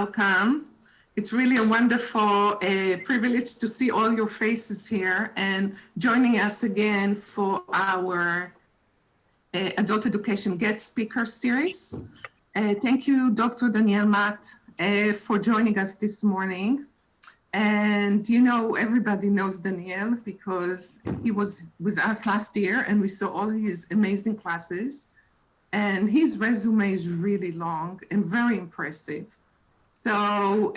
Welcome. It's really a wonderful privilege to see all your faces here and joining us again for our Adult Education Guest Speaker Series. Thank you, Dr. Daniel Matt, for joining us this morning. And you know, everybody knows Daniel because he was with us last year and we saw all his amazing classes. And his resume is really long and very impressive. So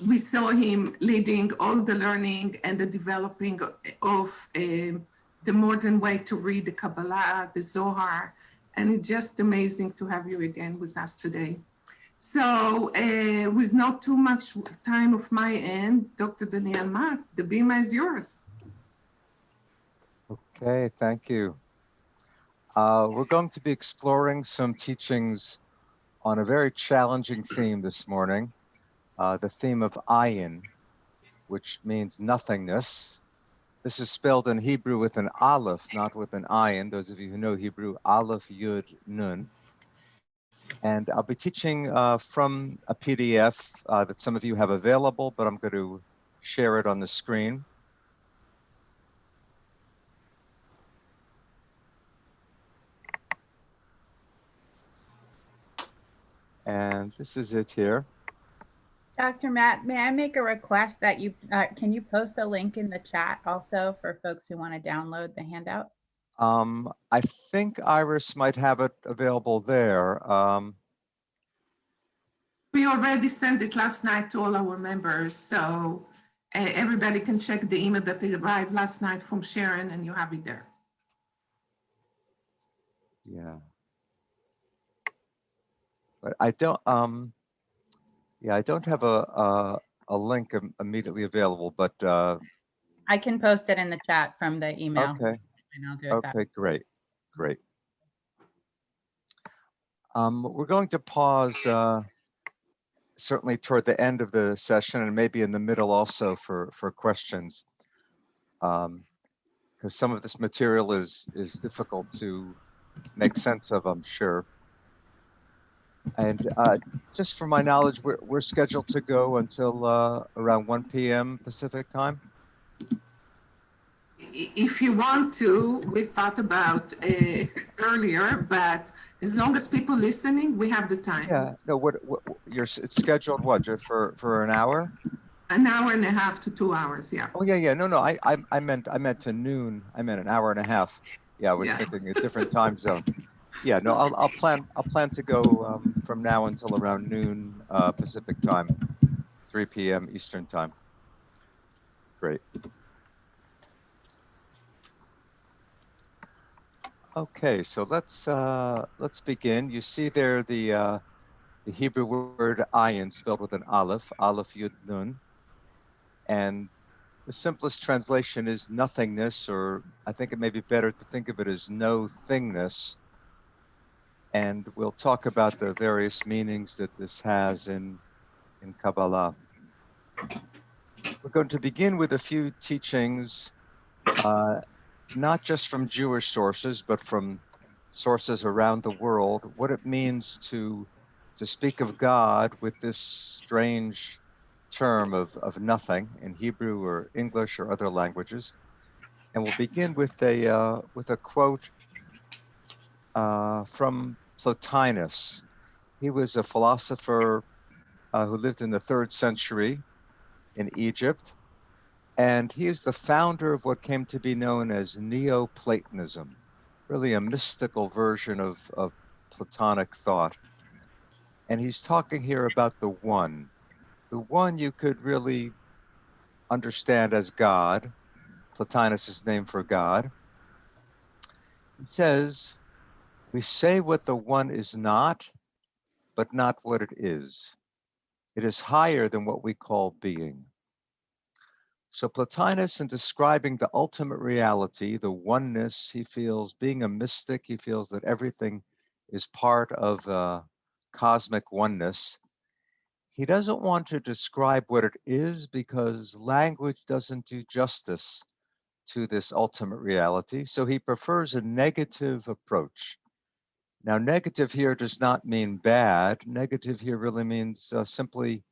we saw him leading all the learning and the developing of the modern way to read the Kabbalah, the Zohar, and it's just amazing to have you again with us today. So with not too much time of my end, Dr. Daniel Matt, the bima is yours. Okay, thank you. We're going to be exploring some teachings on a very challenging theme this morning, the theme of ayin, which means nothingness. This is spelled in Hebrew with an aleph, not with an ayin. Those of you who know Hebrew, aleph, yud, nun. And I'll be teaching from a PDF that some of you have available, but I'm going to share it on the screen. And this is it here. Dr. Matt, may I make a request that you, can you post a link in the chat also for folks who want to download the handout? I think Iris might have it available there. We already sent it last night to all our members, so everybody can check the email that arrived last night from Sharon and you have it there. Yeah. But I don't, I don't have a link immediately available, but I can post it in the chat from the email. okay. And I'll do it Okay, great. We're going to pause certainly toward the end of the session and maybe in the middle also for questions, because some of this material is difficult to make sense of, I'm sure. And just from my knowledge, we're scheduled to go until around 1 p.m. Pacific time. If you want to, we thought about earlier, but as long as people listening, we have the time. Yeah, no, what it's scheduled what, just for an hour? An hour and a half to 2 hours, yeah. Oh yeah, no, I meant to noon. I meant an hour and a half. Yeah, I was thinking a different time zone. Yeah, no, I'll plan to go from now until around noon Pacific time, 3 p.m. Eastern time. Great. Okay, so let's begin. You see there the Hebrew word ayin spelled with an aleph, aleph yud nun, and the simplest translation is nothingness, or I think it may be better to think of it as no thingness. And we'll talk about the various meanings that this has in Kabbalah. We're going to begin with a few teachings, not just from Jewish sources, but from sources around the world, what it means to speak of God with this strange term of nothing in Hebrew or English or other languages. And we'll begin with a quote from Plotinus. He was a philosopher who lived in the 3rd century in Egypt, and he is the founder of what came to be known as Neoplatonism, really a mystical version of Platonic thought. And he's talking here about the one you could really understand as God, Plotinus's name for God. He says, we say what the one is not, but not what it is. It is higher than what we call being. So Plotinus, in describing the ultimate reality, the oneness, he feels, being a mystic, he feels that everything is part of cosmic oneness. He doesn't want to describe what it is because language doesn't do justice to this ultimate reality. So he prefers a negative approach, Now, negative here does not mean bad. Negative here really means simply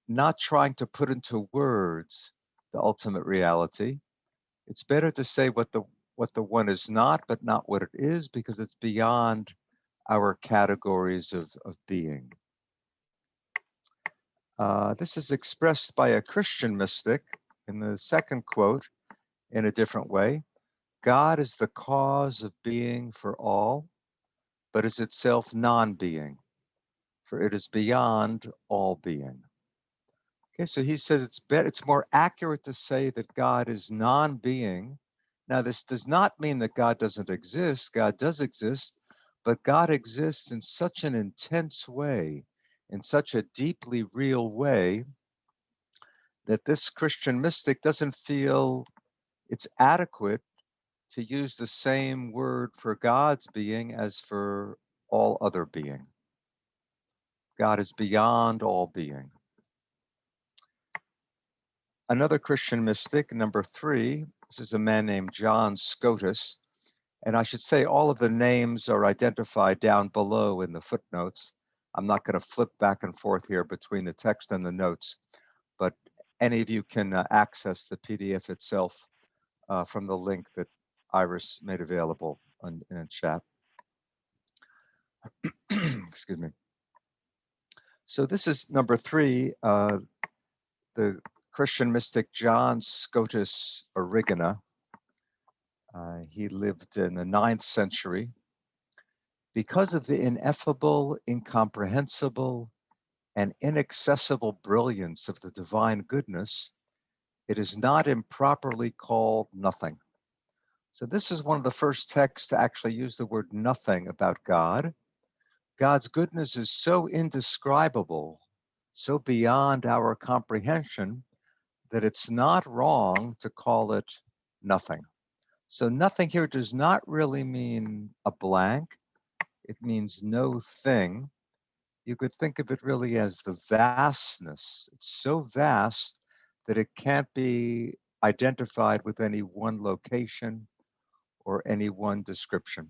not trying to put into words the ultimate reality. It's better to say what the one is not, but not what it is, because it's beyond our categories of being. This is expressed by a Christian mystic in the second quote in a different way. God is the cause of being for all, but is itself non-being, for it is beyond all being. Okay, so he says it's more accurate to say that God is non-being. Now, this does not mean that God doesn't exist. God does exist, but God exists in such an intense way, in such a deeply real way, that this Christian mystic doesn't feel it's adequate to use the same word for God's being as for all other being. God is beyond all being. Another Christian mystic, number 3, this is a man named John Scotus. And I should say all of the names are identified down below in the footnotes. I'm not going to flip back and forth here between the text and the notes, but any of you can access the PDF itself from the link that Iris made available in chat. Excuse me. So this is number 3, the Christian mystic John Scotus Erigena. He lived in the 9th century. Because of the ineffable, incomprehensible, and inaccessible brilliance of the divine goodness, it is not improperly called nothing. So this is one of the first texts to actually use the word nothing about God. God's goodness is so indescribable, so beyond our comprehension, that it's not wrong to call it nothing. So nothing here does not really mean a blank. It means no thing. You could think of it really as the vastness. It's so vast that it can't be identified with any one location or any one description.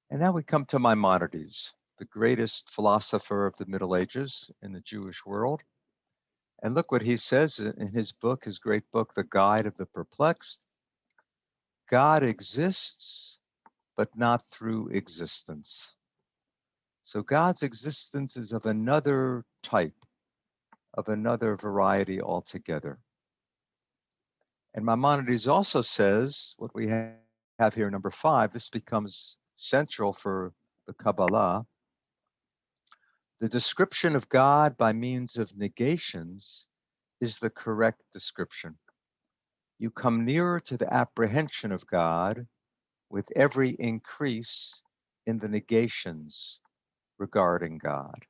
And now we come to Maimonides, the greatest philosopher of the Middle Ages in the Jewish world. And look what he says in his book, his great book, The Guide of the Perplexed. God exists, but not through existence. So God's existence is of another type, of another variety altogether. And Maimonides also says, what we have here, number 5, this becomes central for the Kabbalah. The description of God by means of negations is the correct description. You come nearer to the apprehension of God with every increase in the negations regarding God.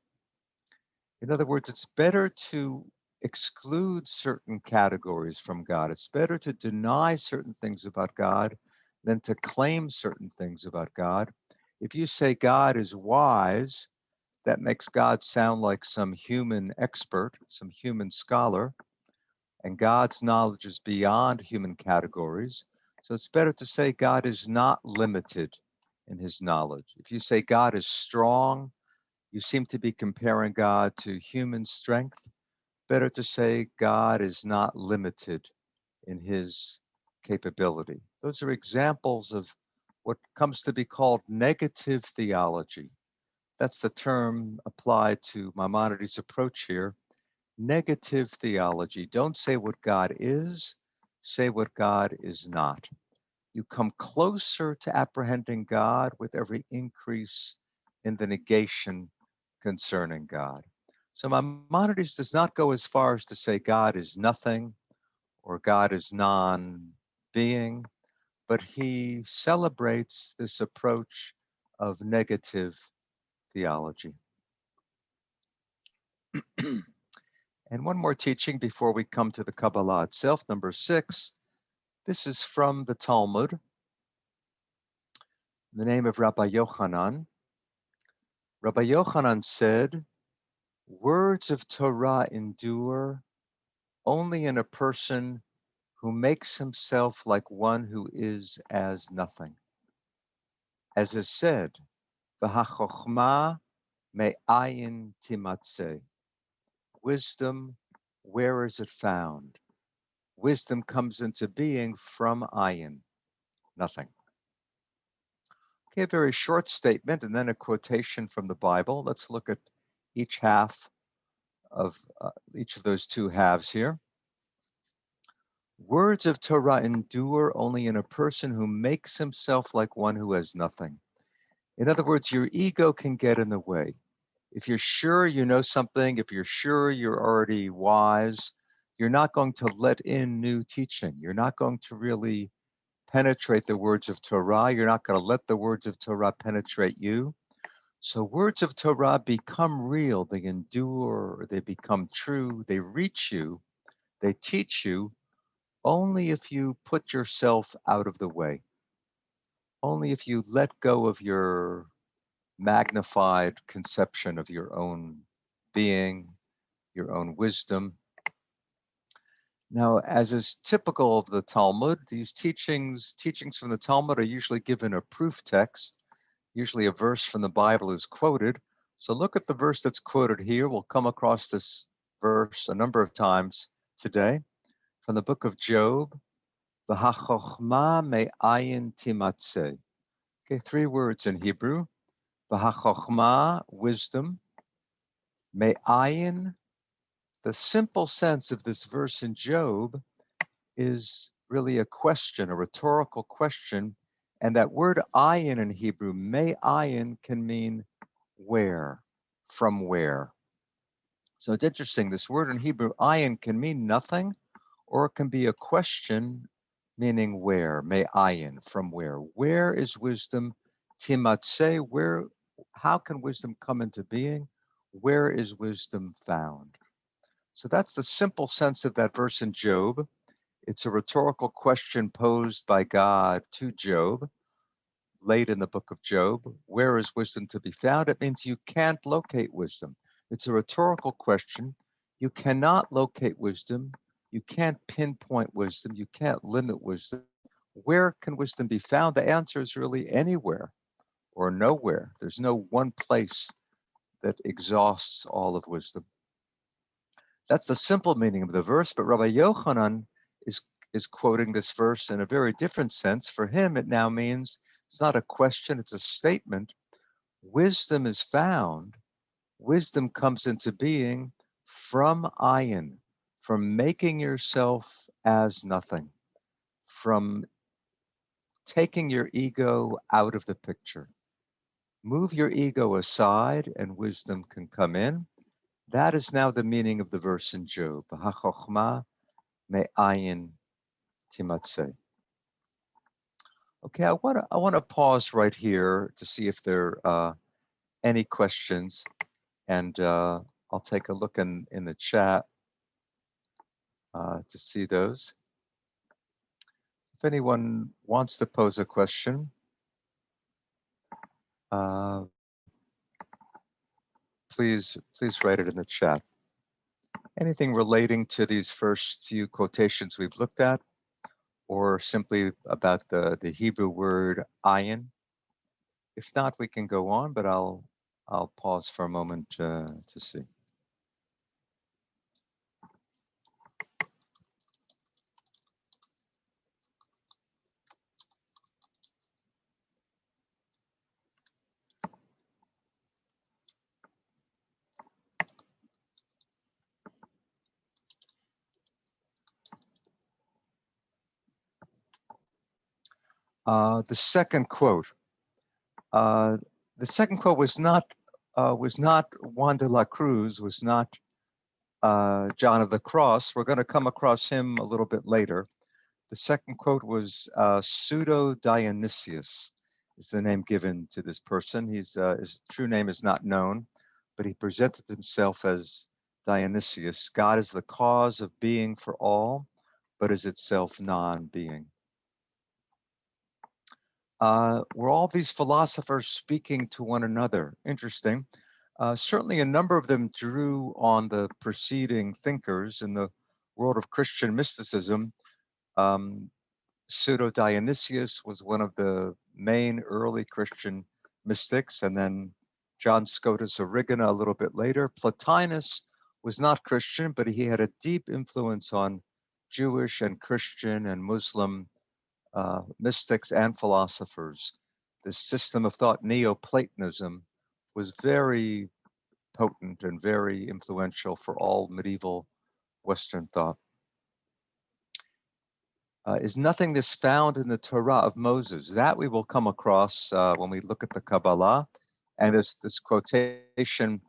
In other words, it's better to exclude certain categories from God. It's better to deny certain things about God than to claim certain things about God. If you say God is wise, that makes God sound like some human expert, some human scholar, and God's knowledge is beyond human categories. So it's better to say God is not limited in his knowledge. If you say God is strong, you seem to be comparing God to human strength. Better to say God is not limited in his capability. Those are examples of what comes to be called negative theology. That's the term applied to Maimonides' approach here. Negative theology. Don't say what God is, say what God is not. You come closer to apprehending God with every increase in the negation concerning God. So Maimonides does not go as far as to say God is nothing or God is non-being, but he celebrates this approach of negative theology. And one more teaching before we come to the Kabbalah itself, number 6. This is from the Talmud, in the name of Rabbi Yochanan. Rabbi Yochanan said, words of Torah endure only in a person who makes himself like one who is as nothing. As is said, V'hachochma me'ayin timatzeh. Wisdom, where is it found? Wisdom comes into being from ayin, nothing. Okay, a very short statement and then a quotation from the Bible. Let's look at each half of each of those two halves here. Words of Torah endure only in a person who makes himself like one who has nothing. In other words, your ego can get in the way. If you're sure you know something, if you're sure you're already wise, you're not going to let in new teaching. You're not going to really penetrate the words of Torah. You're not going to let the words of Torah penetrate you. So words of Torah become real, they endure, they become true, they reach you, they teach you only if you put yourself out of the way. Only if you let go of your magnified conception of your own being, your own wisdom. Now, as is typical of the Talmud, these teachings from the Talmud are usually given a proof text. Usually a verse from the Bible is quoted. So look at the verse that's quoted here. We'll come across this verse a number of times today from the book of Job. V'hachochma me'ayin timatzeh. Okay, 3 words in Hebrew. V'hachochma, wisdom. Me'ayin, the simple sense of this verse in Job is really a question, a rhetorical question. And that word ayin in Hebrew, me'ayin, can mean where, from where. So it's interesting, this word in Hebrew, ayin, can mean nothing, or it can be a question meaning where, me'ayin, from where. Where is wisdom? Timatzeh, where, how can wisdom come into being? Where is wisdom found? So that's the simple sense of that verse in Job. It's a rhetorical question posed by God to Job late in the book of Job. Where is wisdom to be found? It means you can't locate wisdom. It's a rhetorical question. You cannot locate wisdom. You can't pinpoint wisdom. You can't limit wisdom. Where can wisdom be found? The answer is really anywhere or nowhere. There's no one place that exhausts all of wisdom. That's the simple meaning of the verse, but Rabbi Yochanan is quoting this verse in a very different sense. For him, it now means it's not a question, it's a statement. Wisdom is found. Wisdom comes into being from ayin, from making yourself as nothing, from taking your ego out of the picture. Move your ego aside and wisdom can come in. That is now the meaning of the verse in Job. HaChochma me'ayin timatzeh. Okay, I want to pause right here to see if there are any questions, and I'll take a look in the chat to see those. If anyone wants to pose a question, please write it in the chat. Anything relating to these first few quotations we've looked at, or simply about the Hebrew word ayin. If not, we can go on, but I'll pause for a moment to see. The second quote. The second quote was not Juan de la Cruz, was not John of the Cross. We're going to come across him a little bit later. The second quote was Pseudo Dionysius, is the name given to this person. His true name is not known, but he presented himself as Dionysius. God is the cause of being for all, but is itself non-being. Were all these philosophers speaking to one another? Interesting. Certainly a number of them drew on the preceding thinkers in the world of Christian mysticism. Pseudo Dionysius was one of the main early Christian mystics, and then John Scotus Erigena a little bit later. Plotinus was not Christian, but he had a deep influence on Jewish and Christian and Muslim mystics and philosophers. This system of thought, Neoplatonism, was very potent and very influential for all medieval Western thought. Is nothing this found in the Torah of Moses? That we will come across when we look at the Kabbalah. And this quotation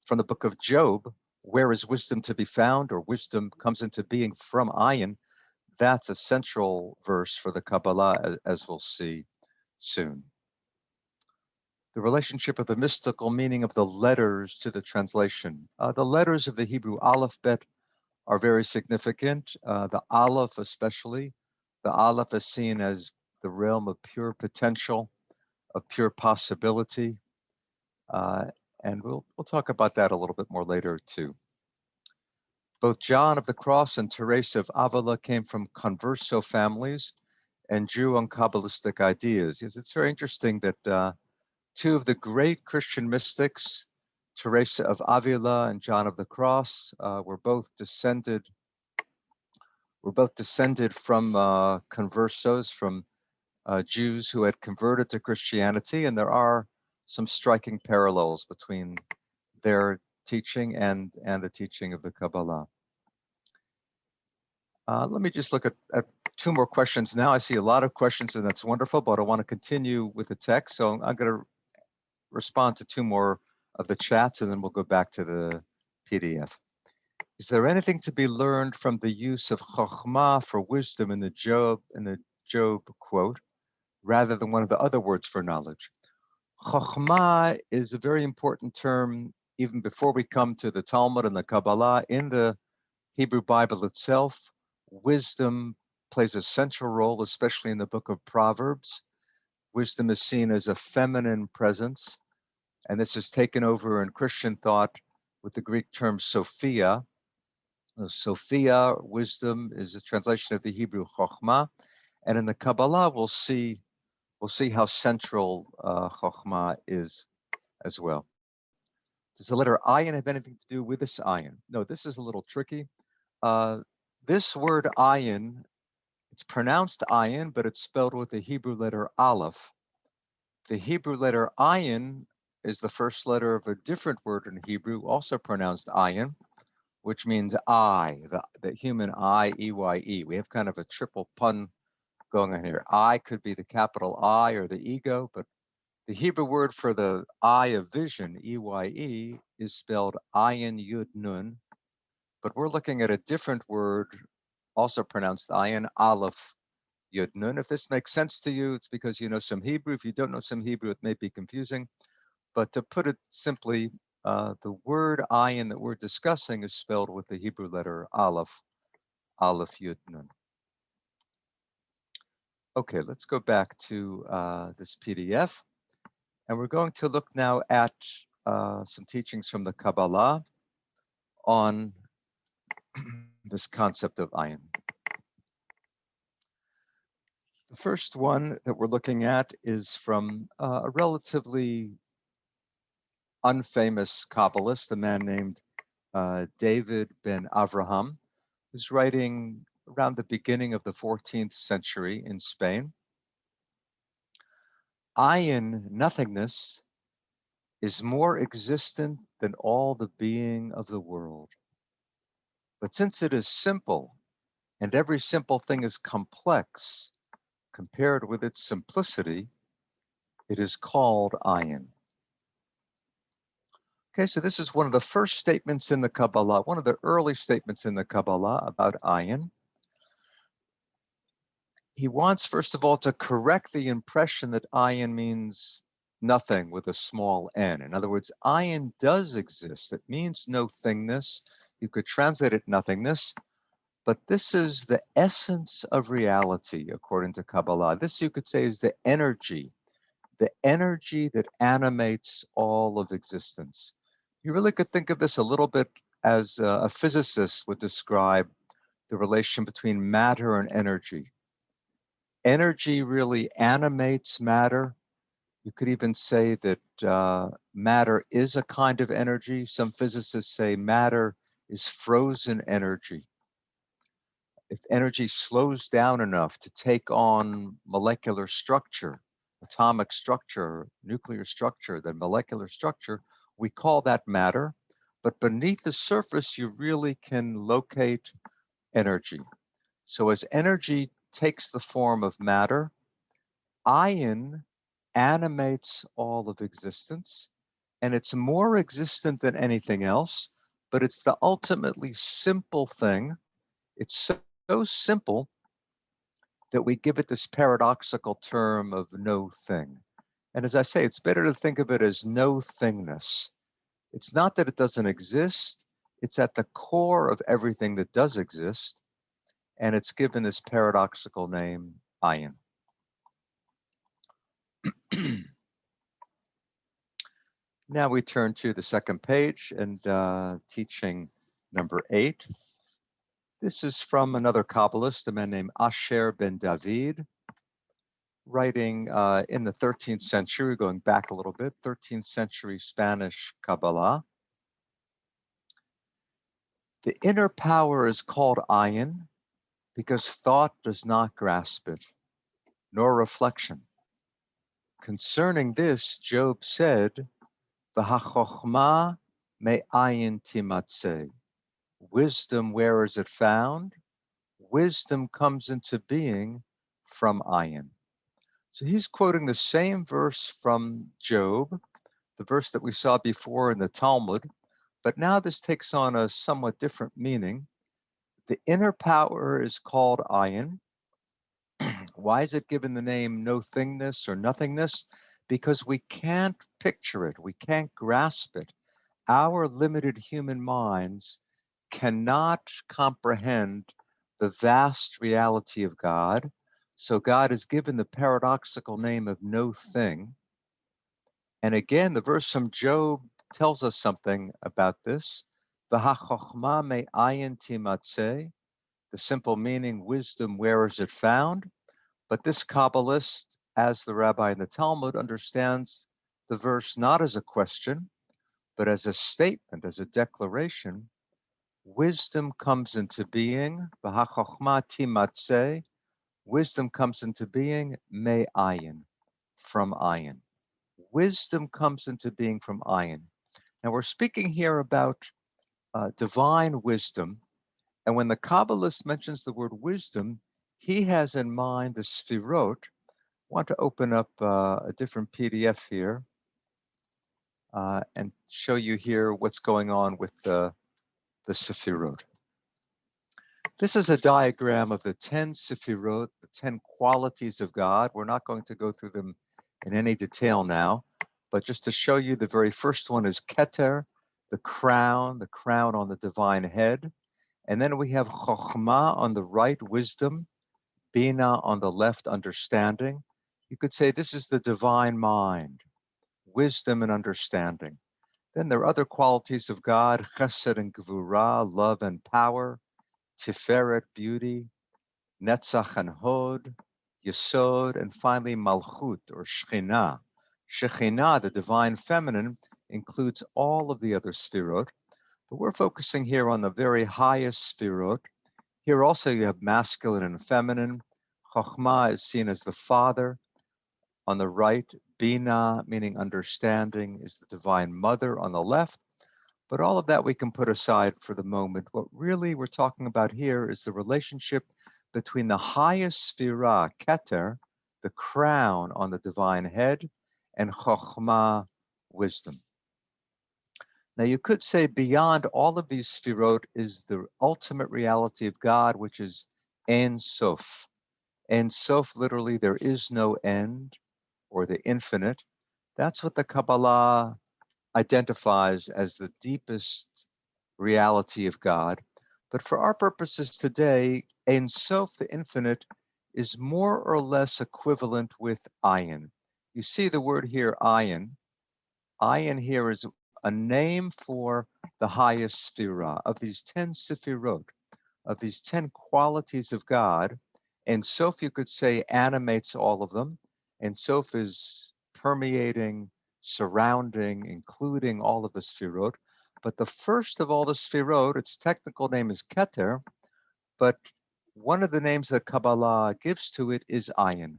from the book of Job, where is wisdom to be found, or wisdom comes into being from ayin, that's a central verse for the Kabbalah, as we'll see soon. The relationship of the mystical meaning of the letters to the translation. The letters of the Hebrew alphabet are very significant. The Aleph especially. The Aleph is seen as the realm of pure potential, of pure possibility. And we'll talk about that a little bit more later too. Both John of the Cross and Teresa of Avila came from converso families and drew on Kabbalistic ideas. Yes, it's very interesting that two of the great Christian mystics, Teresa of Avila and John of the Cross, were both descended from conversos, from Jews who had converted to Christianity, and there are some striking parallels between their teaching and the teaching of the Kabbalah. Let me just look at two more questions now. I see a lot of questions, and that's wonderful, but I want to continue with the text. So I'm going to respond to two more of the chats, and then we'll go back to the PDF. Is there anything to be learned from the use of chokhmah for wisdom in the Job quote, rather than one of the other words for knowledge? Chokhmah is a very important term even before we come to the Talmud and the Kabbalah. In the Hebrew Bible itself, wisdom plays a central role, especially in the book of Proverbs. Wisdom is seen as a feminine presence, and this is taken over in Christian thought with the Greek term Sophia. Sophia, wisdom, is a translation of the Hebrew Chokhmah, and in the Kabbalah we'll see how central Chokhmah is as well. Does the letter ayin have anything to do with this ayin? No, this is a little tricky. This word ayin, it's pronounced ayin, but it's spelled with the Hebrew letter aleph. The Hebrew letter ayin is the first letter of a different word in Hebrew, also pronounced ayin, which means eye, the human eye, E-Y-E. We have kind of a triple pun going on here. I could be the capital I or the ego, but the Hebrew word for the eye of vision, E-Y-E, is spelled ayin yud nun, but we're looking at a different word, also pronounced ayin, aleph yud nun. If this makes sense to you, it's because you know some Hebrew. If you don't know some Hebrew, it may be confusing. But to put it simply, the word ayin that we're discussing is spelled with the Hebrew letter aleph, aleph yud nun. Okay, let's go back to this PDF. And we're going to look now at some teachings from the Kabbalah on this concept of ayin. The first one that we're looking at is from a relatively unfamous Kabbalist, a man named David ben Avraham, who's writing around the beginning of the 14th century in Spain. Ayin, nothingness, is more existent than all the being of the world. But since it is simple, and every simple thing is complex, compared with its simplicity, it is called ayin. Okay, so this is one of the first statements in the Kabbalah, one of the early statements in the Kabbalah about ayin. He wants, first of all, to correct the impression that ayin means nothing with a small n. In other words, ayin does exist. It means no thingness. You could translate it nothingness, but this is the essence of reality, according to Kabbalah. This, you could say, is the energy that animates all of existence. You really could think of this a little bit as a physicist would describe the relation between matter and energy. Energy really animates matter. You could even say that matter is a kind of energy. Some physicists say matter is frozen energy. If energy slows down enough to take on molecular structure, atomic structure, nuclear structure, then molecular structure, we call that matter. But beneath the surface, you really can locate energy. So as energy takes the form of matter, ion animates all of existence, and it's more existent than anything else, but it's the ultimately simple thing. It's so simple that we give it this paradoxical term of no thing. And as I say, it's better to think of it as no thingness. It's not that it doesn't exist, it's at the core of everything that does exist, and it's given this paradoxical name, ion. Now we turn to the second page and teaching number 8. This is from another Kabbalist, a man named Asher ben David, writing in the 13th century, going back a little bit, 13th century Spanish Kabbalah. The inner power is called ayin because thought does not grasp it, nor reflection. Concerning this, Job said, V'hachochma me'ayin timatzeh. Wisdom, where is it found? Wisdom comes into being from ayin. So he's quoting the same verse from Job, the verse that we saw before in the Talmud, but now this takes on a somewhat different meaning. The inner power is called ayin. Why is it given the name no thingness or nothingness? Because we can't picture it, we can't grasp it. Our limited human minds cannot comprehend the vast reality of God. So God is given the paradoxical name of no thing. And again, the verse from Job tells us something about this. V'hachochma me'ayin timatzeh. The simple meaning, wisdom, where is it found? But this Kabbalist, as the rabbi in the Talmud, understands the verse not as a question, but as a statement, as a declaration. Wisdom comes into being, v'hachochma timatzeh. Wisdom comes into being, me'ayin, from ayin. Wisdom comes into being from ayin. Now we're speaking here about divine wisdom, and when the Kabbalist mentions the word wisdom, he has in mind the Sfirot. I want to open up a different PDF here and show you here what's going on with the Sefirot. This is a diagram of the 10 Sefirot, the 10 qualities of God. We're not going to go through them in any detail now, but just to show you, the very first one is Keter, the crown on the divine head. And then we have Chokhmah on the right, wisdom, Bina on the left, understanding. You could say this is the divine mind, wisdom and understanding. Then there are other qualities of God, Chesed and Gvurah, love and power, Tiferet, beauty, Netzach and Hod, Yesod, and finally Malchut or Shekhinah. Shekhinah, the divine feminine, includes all of the other Sfirot, but we're focusing here on the very highest Sfirot. Here also you have masculine and feminine. Chokhmah is seen as the father. On the right, Bina, meaning understanding, is the divine mother on the left. But all of that we can put aside for the moment. What really we're talking about here is the relationship between the highest Sphira, Keter, the crown on the divine head, and Chokhmah, wisdom. Now you could say beyond all of these Sphirot is the ultimate reality of God, which is Ein Sof. Ein Sof, literally, there is no end, or the infinite. That's what the Kabbalah identifies as the deepest reality of God. But for our purposes today, Ein Sof, the infinite, is more or less equivalent with ayin. You see the word here, ayin. Ayin here is a name for the highest sphira. Of these 10 sefirot, of these 10 qualities of God, Ein Sof, you could say, animates all of them. Ein Sof is permeating, surrounding, including all of the Sfirot. But the first of all the Sfirot, its technical name is Keter, but one of the names that Kabbalah gives to it is Ayin.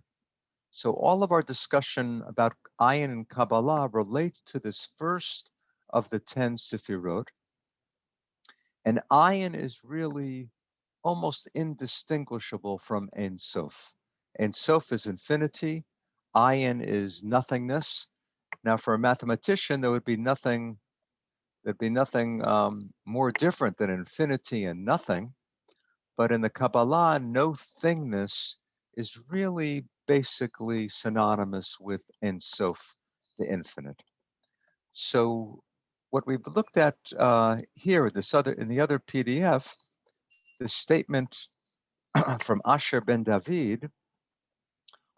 So all of our discussion about Ayin and Kabbalah relate to this first of the 10 Sefirot. And Ayin is really almost indistinguishable from Ein Sof. Ein Sof is infinity, Ayin is nothingness. Now for a mathematician, there'd be nothing more different than infinity and nothing. But in the Kabbalah, no thingness is really basically synonymous with Ein Sof, the infinite. So what we've looked at here, in the other PDF, the statement from Asher ben David,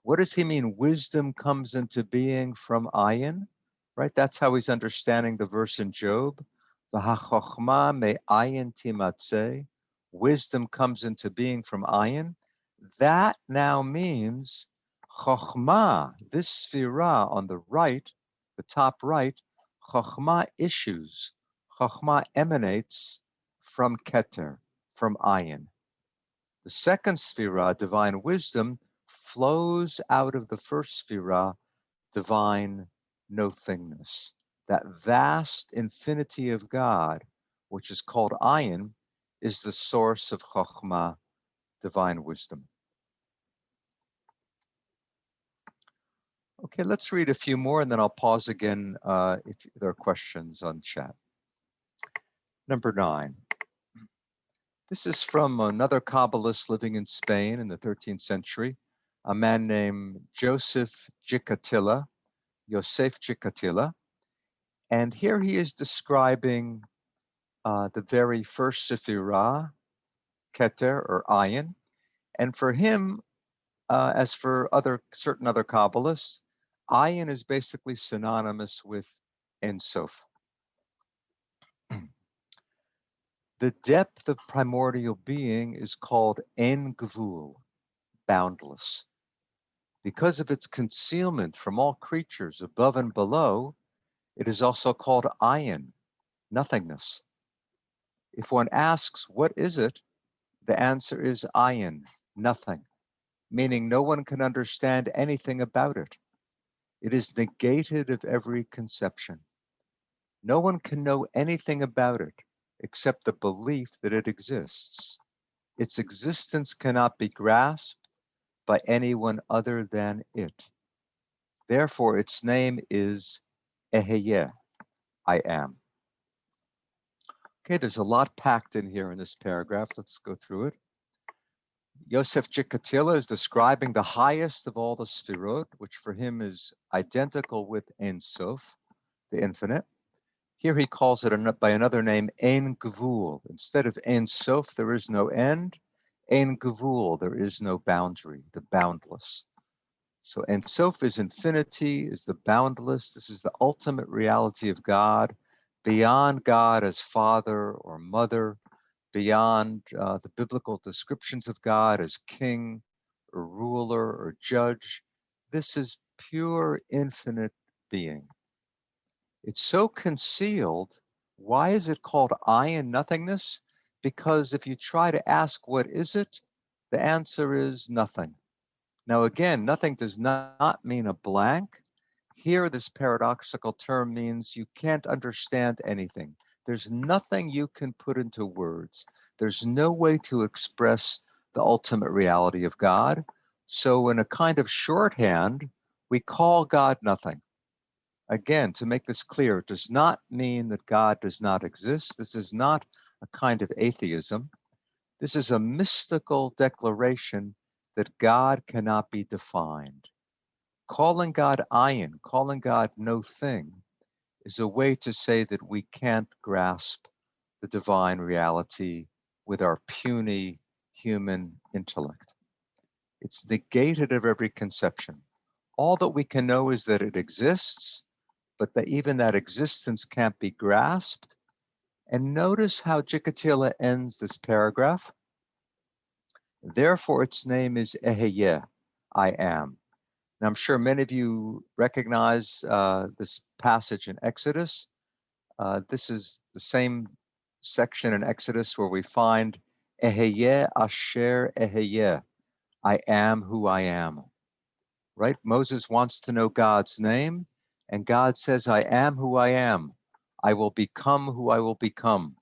what does he mean? Wisdom comes into being from Ayin, right? That's how he's understanding the verse in Job. V'hachochma me Ayin timatzeh. Wisdom comes into being from Ayin. That now means Chochma, this Sphira on the right, the top right, Chochma issues, Chochma emanates from Keter, from Ayin. The second Sphira, divine wisdom, flows out of the first Sphira, divine nothingness. That vast infinity of God, which is called Ayin, is the source of Chochma, divine wisdom. Okay, let's read a few more and then I'll pause again if there are questions on chat. Number 9. This is from another Kabbalist living in Spain in the 13th century, a man named Joseph Gicatilla, Yosef Gicatilla. And here he is describing the very first Sephirah, Keter or Ayin. And for him, as for certain other Kabbalists, Ayin is basically synonymous with Ein Sof. The depth of primordial being is called Ein Gvul, boundless. Because of its concealment from all creatures above and below, it is also called Ayin, nothingness. If one asks, what is it? The answer is Ayin, nothing, meaning no one can understand anything about it. It is negated of every conception. No one can know anything about it except the belief that it exists. Its existence cannot be grasped by anyone other than it. Therefore, its name is Eheyeh, I am. Okay, there's a lot packed in here in this paragraph. Let's go through it. Yosef Gicatilla is describing the highest of all the Sfirot, which for him is identical with Ein Sof, the infinite. Here he calls it by another name, Ein Gvul. Instead of Ein Sof, there is no end. Ein Gvul, there is no boundary, the boundless. So Ein Sof is infinity, is the boundless. This is the ultimate reality of God, beyond God as father or mother, beyond the biblical descriptions of God as king or ruler or judge. This is pure infinite being. It's so concealed. Why is it called Ayin, nothingness? Because if you try to ask what is it, the answer is nothing. Now again, nothing does not mean a blank. Here, this paradoxical term means you can't understand anything. There's nothing you can put into words. There's no way to express the ultimate reality of God. So in a kind of shorthand, we call God nothing. Again, to make this clear, it does not mean that God does not exist. This is not a kind of atheism. This is a mystical declaration that God cannot be defined. Calling God Ayin, calling God no thing, is a way to say that we can't grasp the divine reality with our puny human intellect. It's negated of every conception. All that we can know is that it exists, but that even that existence can't be grasped. And notice how Gicatilla ends this paragraph. Therefore, its name is Eheyeh, I am. Now, I'm sure many of you recognize this passage in Exodus. This is the same section in Exodus where we find Eheyeh Asher Eheyeh, I am who I am. Right? Moses wants to know God's name, and God says, I am who I am. I will become who I will become.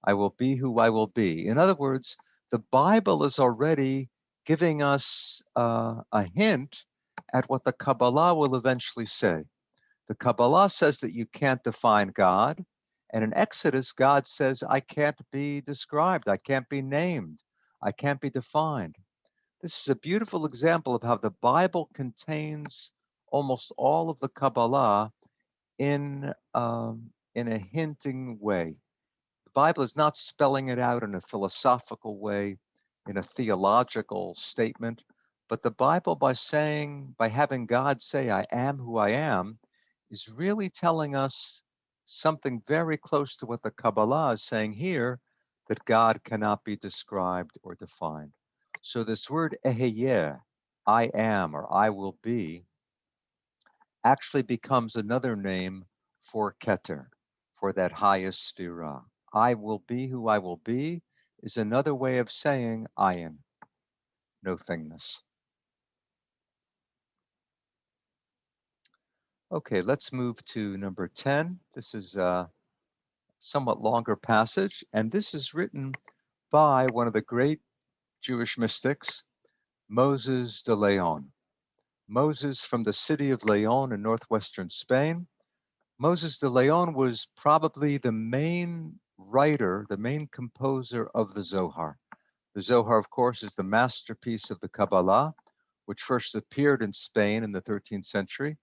I will be who I will be. In other words, the Bible is already giving us a hint at what the Kabbalah will eventually say. The Kabbalah says that you can't define God. And in Exodus, God says, I can't be described. I can't be named. I can't be defined. This is a beautiful example of how the Bible contains almost all of the Kabbalah in a hinting way. The Bible is not spelling it out in a philosophical way, in a theological statement, but the Bible, by having God say, I am who I am, is really telling us something very close to what the Kabbalah is saying here, that God cannot be described or defined. So this word Eheyeh, I am or I will be, actually becomes another name for Keter, for that highest sphira. I will be who I will be is another way of saying ayin, nothingness. Okay, let's move to number 10. This is a somewhat longer passage, and this is written by one of the great Jewish mystics, Moses de Leon. Moses from the city of Leon in northwestern Spain. Moses de Leon was probably the main writer, the main composer of the Zohar. The Zohar, of course, is the masterpiece of the Kabbalah, which first appeared in Spain in the 13th century.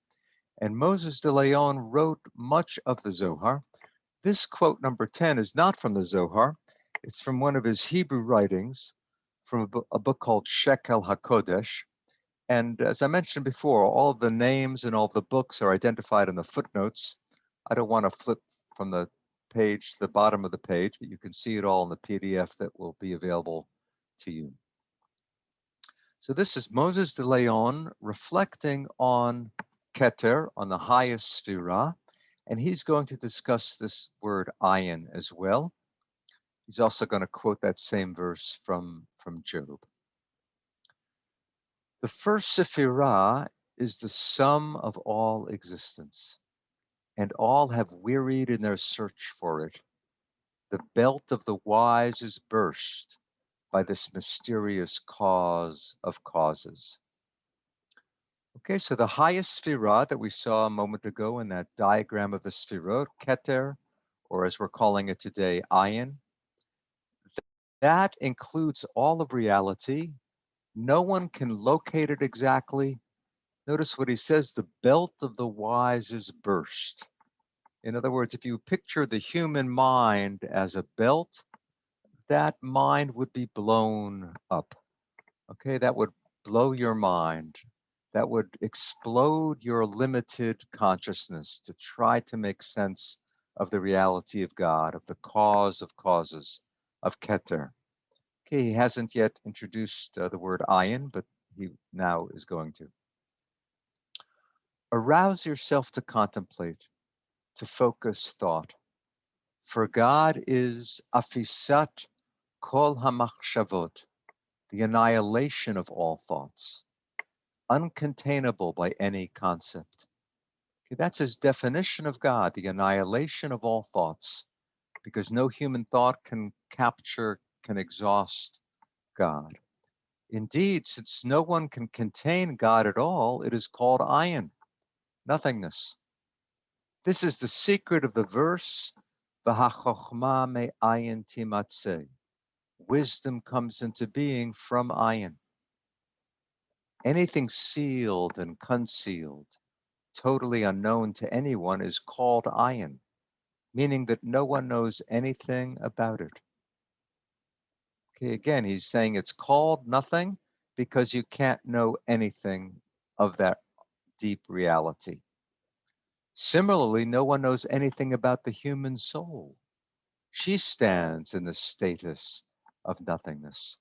And Moses de Leon wrote much of the Zohar. This quote number 10 is not from the Zohar. It's from one of his Hebrew writings, from a book called Shekel HaKodesh. And as I mentioned before, all of the names and all of the books are identified in the footnotes. I don't want to flip from the page to the bottom of the page, but you can see it all in the PDF that will be available to you. So this is Moses de Leon reflecting on Keter, on the highest sphira, and he's going to discuss this word ayin as well. He's also going to quote that same verse from Job. The first Sephirah is the sum of all existence, and all have wearied in their search for it. The belt of the wise is burst by this mysterious cause of causes. Okay, so the highest Sphirah that we saw a moment ago in that diagram of the Sphirot, Keter, or as we're calling it today, Ayin, that includes all of reality. No one can locate it exactly. Notice what he says, the belt of the wise is burst. In other words, if you picture the human mind as a belt, that mind would be blown up. Okay, that would blow your mind. That would explode your limited consciousness to try to make sense of the reality of God, of the cause of causes, of Keter. Okay, he hasn't yet introduced the word ayin, but he now is going to. Arouse yourself to contemplate, to focus thought. For God is afisat kol hamachshavot, the annihilation of all thoughts, uncontainable by any concept. Okay, that's his definition of God, the annihilation of all thoughts, because no human thought can capture, can exhaust God. Indeed, since no one can contain God at all, it is called ayin, nothingness. This is the secret of the verse, V'hachochma me'ayin timatzeh. Wisdom comes into being from ayin. Anything sealed and concealed, totally unknown to anyone, is called ayin, meaning that no one knows anything about it. Okay, again, he's saying it's called nothing because you can't know anything of that deep reality. Similarly, no one knows anything about the human soul. She stands in the status of nothingness.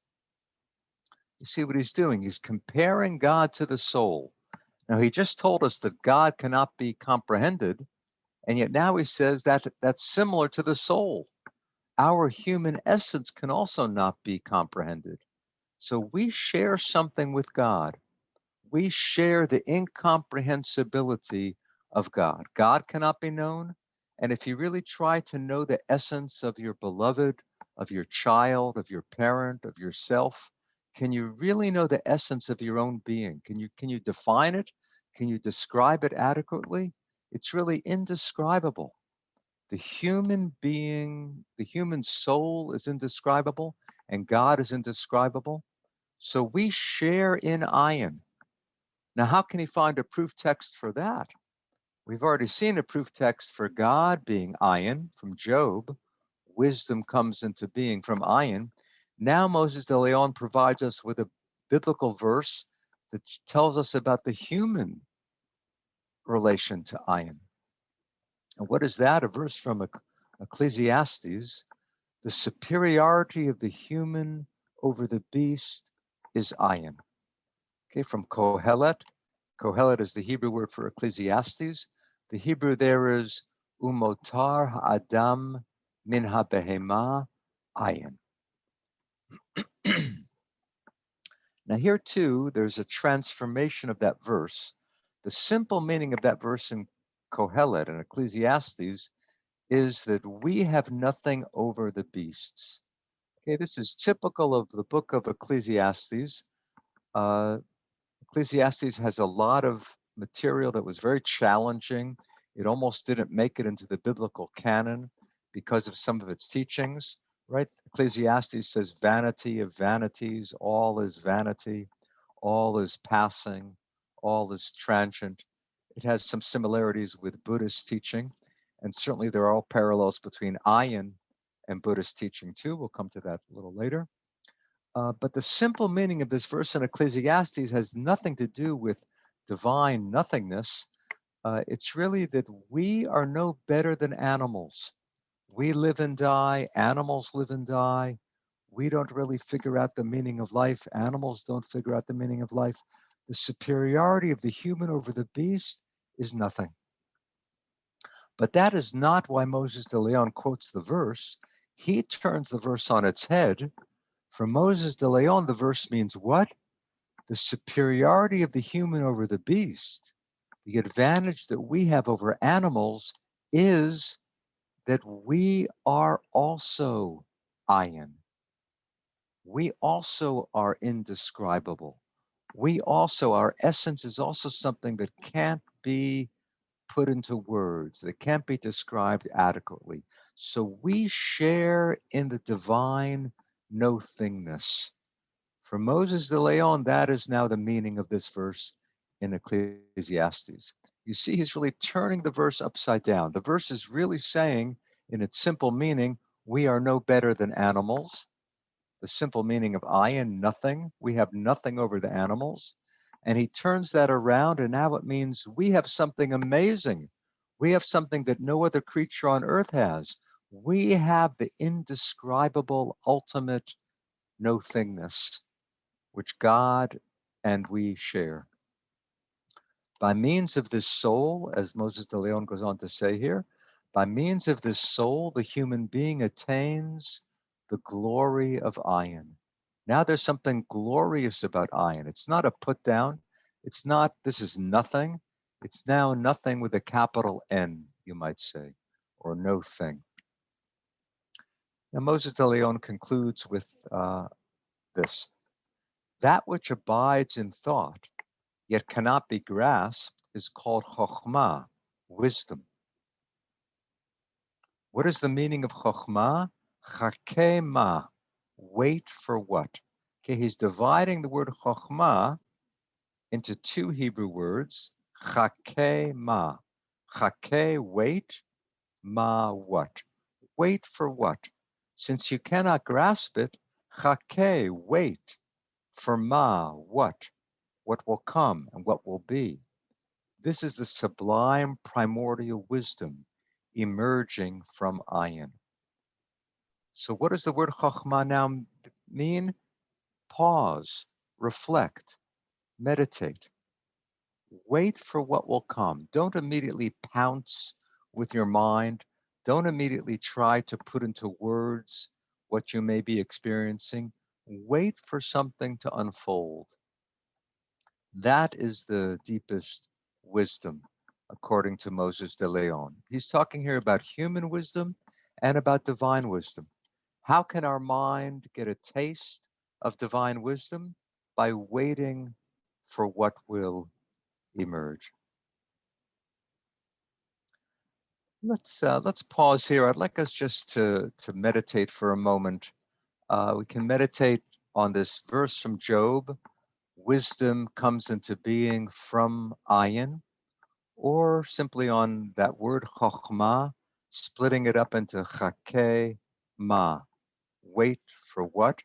You see what he's doing? He's comparing God to the soul. Now, he just told us that God cannot be comprehended, and yet now he says that that's similar to the soul. Our human essence can also not be comprehended. So we share something with God. We share the incomprehensibility of God. God cannot be known. And if you really try to know the essence of your beloved, of your child, of your parent, of yourself, can you really know the essence of your own being? Can you define it? Can you describe it adequately? It's really indescribable. The human being, the human soul is indescribable, and God is indescribable. So we share in Ayin. Now, how can he find a proof text for that? We've already seen a proof text for God being Ayin from Job. Wisdom comes into being from Ayin. Now Moses de Leon provides us with a biblical verse that tells us about the human relation to Ayin. And what is that? A verse from Ecclesiastes. The superiority of the human over the beast is Ayin. Okay, from Kohelet. Kohelet is the Hebrew word for Ecclesiastes. The Hebrew there is umotar ha'adam min ha'behema ayin. Now here too, there's a transformation of that verse. The simple meaning of that verse in Kohelet and Ecclesiastes is that we have nothing over the beasts. Okay, this is typical of the book of Ecclesiastes. Ecclesiastes has a lot of material that was very challenging. It almost didn't make it into the biblical canon because of some of its teachings, right? Ecclesiastes says, vanity of vanities, all is vanity, all is passing, all is transient. It has some similarities with Buddhist teaching, and certainly there are all parallels between Ayin and Buddhist teaching too. We'll come to that a little later. But the simple meaning of this verse in Ecclesiastes has nothing to do with divine nothingness. It's really that we are no better than animals. We live and die, animals live and die. We don't really figure out the meaning of life. Animals don't figure out the meaning of life. The superiority of the human over the beast is nothing. But that is not why Moses de Leon quotes the verse. He turns the verse on its head. For Moses de Leon, the verse means what? The superiority of the human over the beast, the advantage that we have over animals is that we are also Ayin. We also are indescribable. We also, our essence is also something that can't be put into words, that can't be described adequately. So we share in the divine no-thingness. For Moses de Leon, that is now the meaning of this verse in Ecclesiastes. You see, he's really turning the verse upside down. The verse is really saying, in its simple meaning, we are no better than animals. The simple meaning of Ayin, nothing. We have nothing over the animals. And he turns that around, and now it means we have something amazing. We have something that no other creature on earth has. We have the indescribable, ultimate no-thingness, which God and we share. By means of this soul, as Moses de Leon goes on to say here, by means of this soul, the human being attains the glory of Ayin. Now there's something glorious about Ayin. It's not a put down. It's not, this is nothing. It's now nothing with a capital N, you might say, or no thing. Now Moses de Leon concludes with this. That which abides in thought, yet cannot be grasped, is called chokhmah, wisdom. What is the meaning of chokhmah? Chakeh ma, wait for what? Okay, he's dividing the word chokhmah into two Hebrew words, chakeh ma. Chakeh, wait, ma, what? Wait for what? Since you cannot grasp it, chakeh, wait. For ma, what? What will come and what will be. This is the sublime primordial wisdom emerging from Ayin. So what does the word chokhmah now mean? Pause. reflect, meditate, wait for what will come. Don't immediately pounce with your mind. Don't immediately try to put into words what you may be experiencing. Wait for something to unfold. That is the deepest wisdom, according to Moses de Leon. He's talking here about human wisdom and about divine wisdom. How can our mind get a taste of divine wisdom? By waiting for what will emerge. Let's pause here. I'd like us just to meditate for a moment. We can meditate on this verse from Job. Wisdom comes into being from ayin, or simply on that word chokhmah, splitting it up into chakeh ma. Wait for what?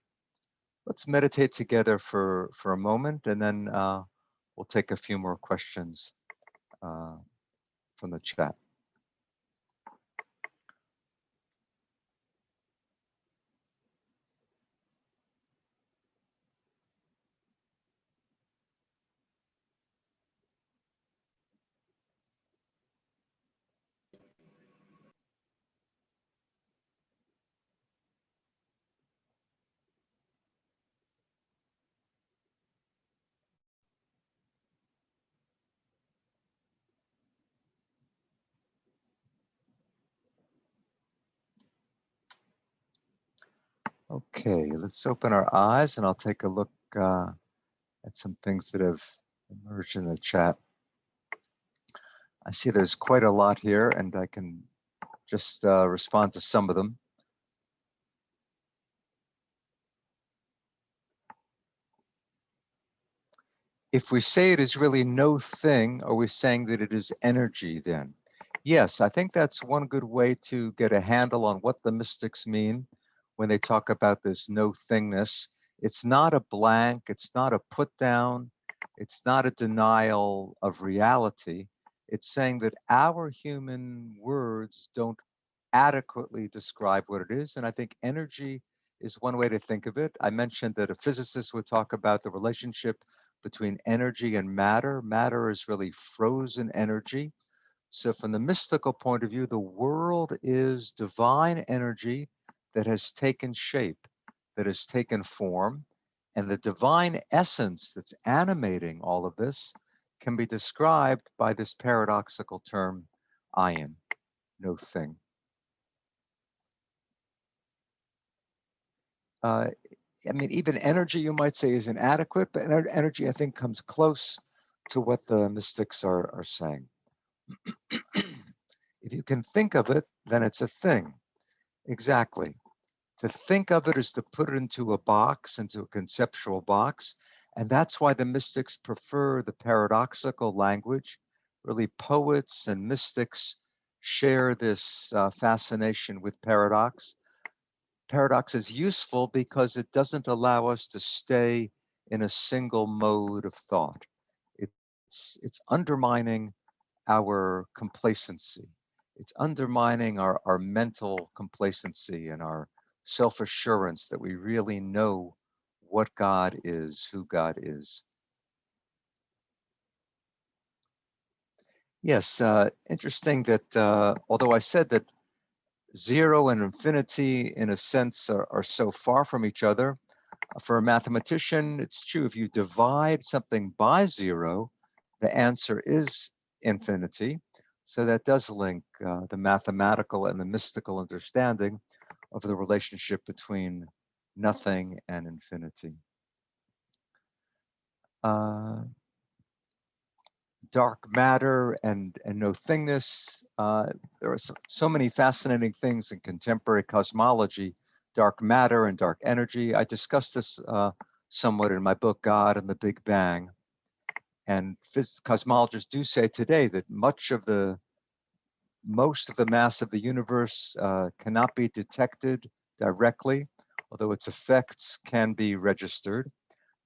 Let's meditate together for a moment, and then we'll take a few more questions from the chat. Okay, let's open our eyes, and I'll take a look at some things that have emerged in the chat. I see there's quite a lot here, and I can just respond to some of them. If we say it is really no thing, are we saying that it is energy then? Yes, I think that's one good way to get a handle on what the mystics mean when they talk about this no thingness. It's not a blank, it's not a put down, it's not a denial of reality. It's saying that our human words don't adequately describe what it is. And I think energy is one way to think of it. I mentioned that a physicist would talk about the relationship between energy and matter. Matter is really frozen energy. So, from the mystical point of view, the world is divine energy that has taken shape, that has taken form. And the divine essence that's animating all of this can be described by this paradoxical term, ayin, no thing. I mean, even energy, you might say, is inadequate, but energy, I think, comes close to what the mystics are saying. If you can think of it, then it's a thing. Exactly. To think of it is to put it into a box, into a conceptual box. And that's why the mystics prefer the paradoxical language. Really, poets and mystics share this fascination with paradox. Paradox is useful because it doesn't allow us to stay in a single mode of thought. It's undermining our complacency. It's undermining our mental complacency and our self-assurance that we really know what God is, who God is. Yes, interesting that although I said that zero and infinity, in a sense, are so far from each other, for a mathematician, it's true. If you divide something by zero, the answer is infinity. So that does link the mathematical and the mystical understanding of the relationship between nothing and infinity. Dark matter and no thingness. There are so many fascinating things in contemporary cosmology, dark matter and dark energy. I discussed this somewhat in my book, God and the Big Bang. And cosmologists do say today that most of the mass of the universe cannot be detected directly, although its effects can be registered.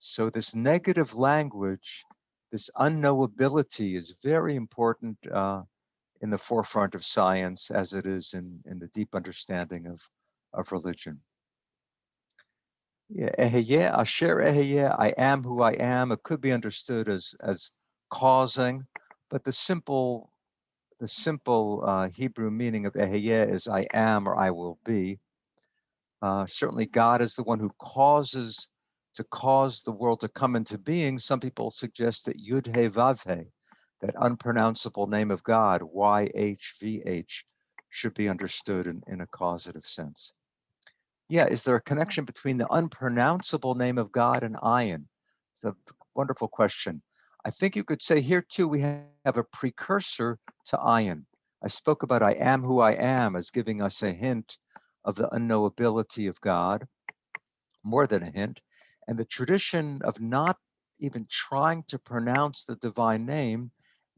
So this negative language, this unknowability, is very important in the forefront of science, as it is in the deep understanding of religion. Yeah, Eheyeh, Asher Eheyeh, I am who I am. It could be understood as causing, but the simple Hebrew meaning of Eheyeh is I am or I will be. Certainly, God is the one who cause the world to come into being. Some people suggest that Yud He Vav He, that unpronounceable name of God, YHVH, should be understood in a causative sense. Yeah, is there a connection between the unpronounceable name of God and ayin? It's a wonderful question. I think you could say here too, we have a precursor to ayin. I spoke about I am who I am as giving us a hint of the unknowability of God, more than a hint. And the tradition of not even trying to pronounce the divine name,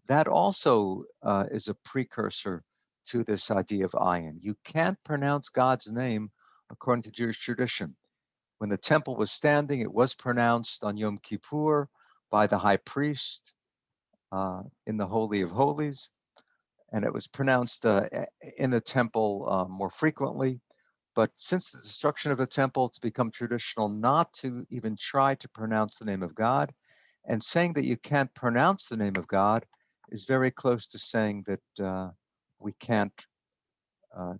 that also is a precursor to this idea of ayin. You can't pronounce God's name according to Jewish tradition. When the temple was standing, it was pronounced on Yom Kippur by the high priest in the Holy of Holies, and it was pronounced in the temple more frequently. But since the destruction of the temple, it's become traditional not to even try to pronounce the name of God. And saying that you can't pronounce the name of God is very close to saying that we can't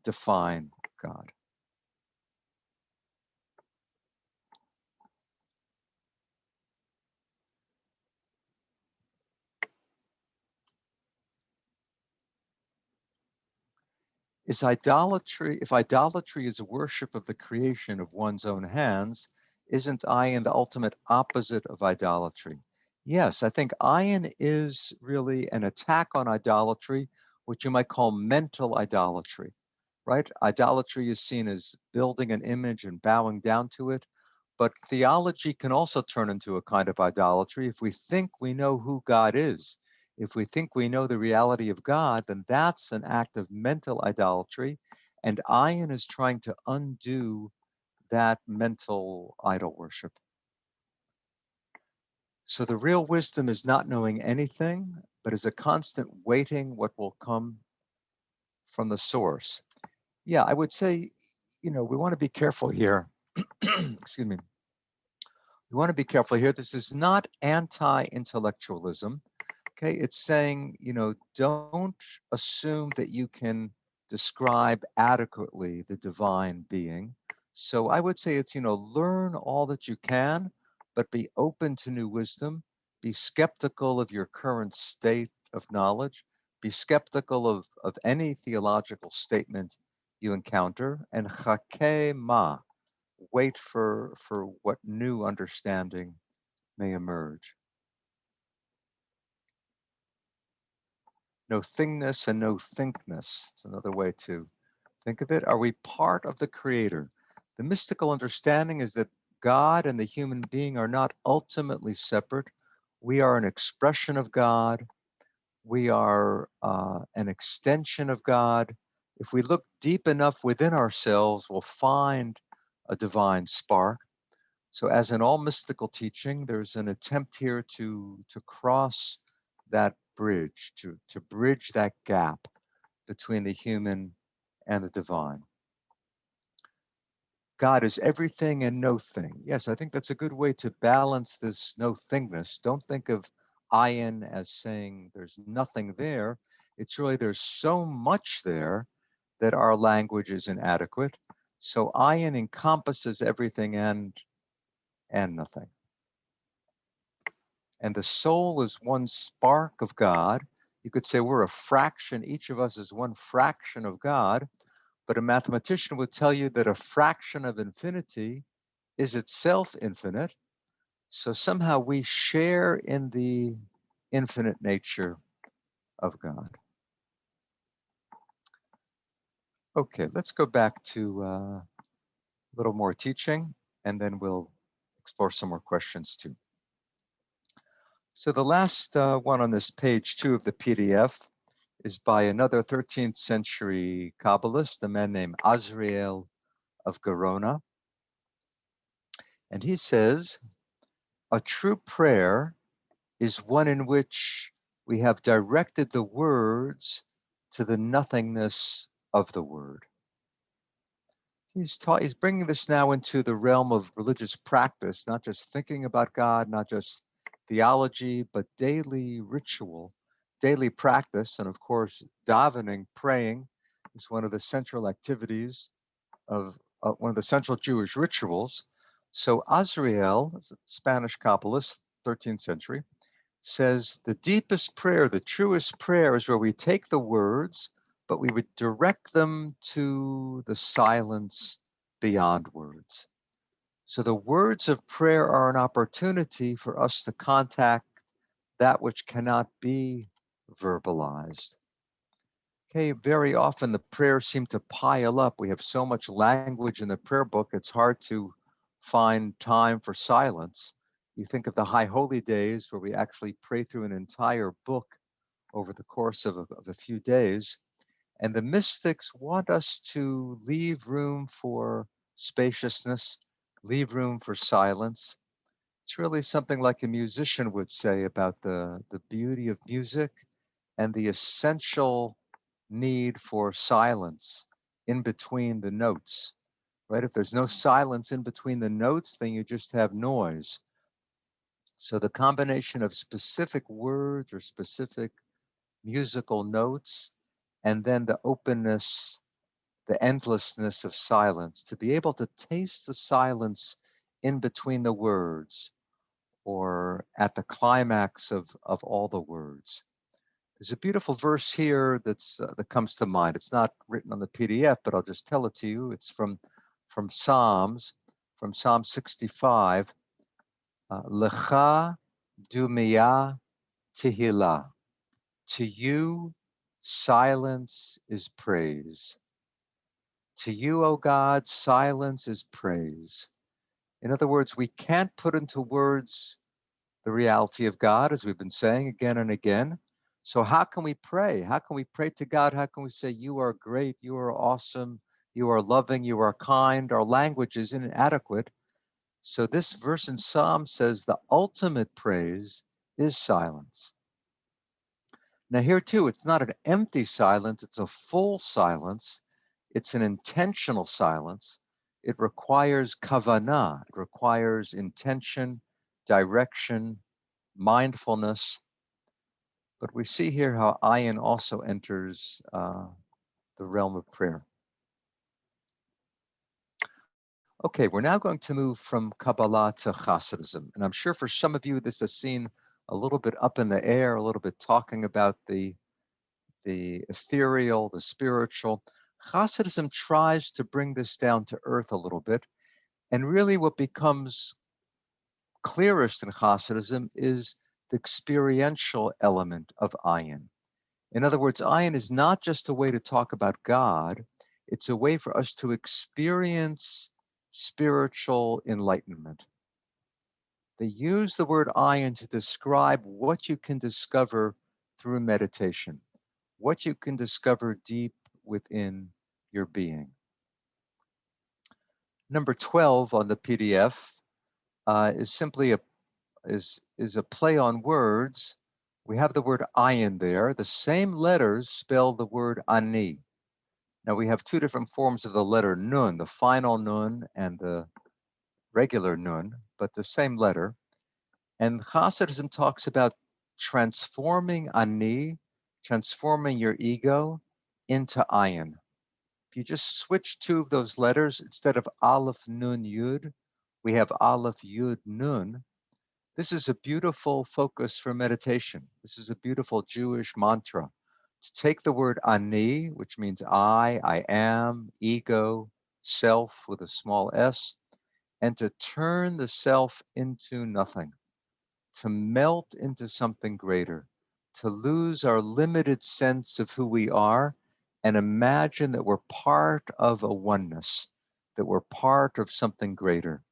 define God. Is idolatry, if idolatry is a worship of the creation of one's own hands, isn't ayin the ultimate opposite of idolatry? Yes, I think ayin is really an attack on idolatry, what you might call mental idolatry, right? Idolatry is seen as building an image and bowing down to it, but theology can also turn into a kind of idolatry if we think we know who God is. If we think we know the reality of God, then that's an act of mental idolatry. And ayin is trying to undo that mental idol worship. So the real wisdom is not knowing anything, but is a constant waiting what will come from the source. Yeah, I would say, we want to be careful here. Excuse me. We want to be careful here. This is not anti-intellectualism. Okay, it's saying, don't assume that you can describe adequately the divine being. So I would say it's, learn all that you can, but be open to new wisdom. Be skeptical of your current state of knowledge. Be skeptical of any theological statement you encounter. And chake ma, wait for what new understanding may emerge. No thingness and no thinkness. It's another way to think of it. Are we part of the Creator? The mystical understanding is that God and the human being are not ultimately separate. We are an expression of God. We are an extension of God. If we look deep enough within ourselves, we'll find a divine spark. So, as in all mystical teaching, there's an attempt here to cross that bridge, to bridge that gap between the human and the divine. God is everything and no thing. Yes, I think that's a good way to balance this no thingness. Don't think of ayin as saying there's nothing there. It's really there's so much there that our language is inadequate. So ayin encompasses everything and nothing. And the soul is one spark of God. You could say we're a fraction, each of us is one fraction of God, but a mathematician would tell you that a fraction of infinity is itself infinite. So somehow we share in the infinite nature of God. Okay, let's go back to a little more teaching, and then we'll explore some more questions too. So the last one on this page 2 of the PDF is by another 13th century Kabbalist, a man named Azriel of Gerona. And he says, a true prayer is one in which we have directed the words to the nothingness of the word. He's bringing this now into the realm of religious practice, not just thinking about God, not just theology, but daily ritual, daily practice. And of course, davening, praying, is one of the central activities of one of the central Jewish rituals. So Azriel, Spanish Kabbalist, 13th century, says the deepest prayer, the truest prayer is where we take the words, but we would direct them to the silence beyond words. So the words of prayer are an opportunity for us to contact that which cannot be verbalized. Okay, very often the prayers seem to pile up. We have so much language in the prayer book, it's hard to find time for silence. You think of the High Holy Days where we actually pray through an entire book over the course of a few days. And the mystics want us to leave room for spaciousness, leave room for silence. It's really something like a musician would say about the beauty of music and the essential need for silence in between the notes, right? If there's no silence in between the notes, then you just have noise. So the combination of specific words or specific musical notes, and then the openness, the endlessness of silence, to be able to taste the silence in between the words or at the climax of all the words. There's a beautiful verse here that comes to mind. It's not written on the PDF, but I'll just tell it to you. It's from Psalms, from Psalm 65. Lecha dumia tehillah. To you, silence is praise. To you, O God, silence is praise. In other words, we can't put into words the reality of God, as we've been saying again and again. So how can we pray? How can we pray to God? How can we say, you are great, you are awesome, you are loving, you are kind? Our language is inadequate. So this verse in Psalm says the ultimate praise is silence. Now here too, it's not an empty silence, it's a full silence. It's an intentional silence. It requires kavanah, it requires intention, direction, mindfulness. But we see here how ayin also enters the realm of prayer. Okay, we're now going to move from Kabbalah to Hasidism. And I'm sure for some of you, this has seen a little bit up in the air, a little bit talking about the ethereal, the spiritual. Hasidism tries to bring this down to earth a little bit. And really what becomes clearest in Hasidism is the experiential element of ayin. In other words, ayin is not just a way to talk about God, it's a way for us to experience spiritual enlightenment. They use the word ayin to describe what you can discover through meditation, what you can discover deep within your being. Number 12 on the PDF is simply a play on words. We have the word ayin there. The same letters spell the word ani. Now we have two different forms of the letter nun, the final nun and the regular nun, but the same letter. And Hasidism talks about transforming ani, transforming your ego into ayin. If you just switch two of those letters, instead of aleph nun yud, we have aleph yud nun. This is a beautiful focus for meditation. This is a beautiful Jewish mantra. To take the word ani, which means I am, ego, self with a small s, and to turn the self into nothing, to melt into something greater, to lose our limited sense of who we are and imagine that we're part of a oneness, that we're part of something greater.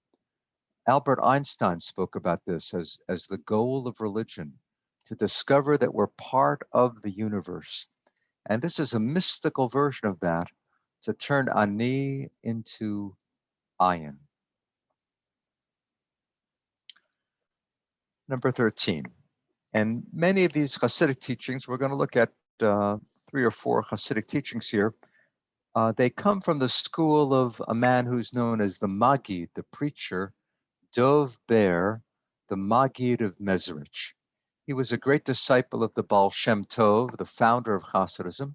Albert Einstein spoke about this as the goal of religion, to discover that we're part of the universe. And this is a mystical version of that, to turn ani into ayin. Number 13. And many of these Hasidic teachings, we're going to look at 3 or 4 Hasidic teachings here, They come from the school of a man who's known as the Maggid, the preacher, Dov Ber, the Maggid of Mezrich. He was a great disciple of the Baal Shem Tov, the founder of Hasidism.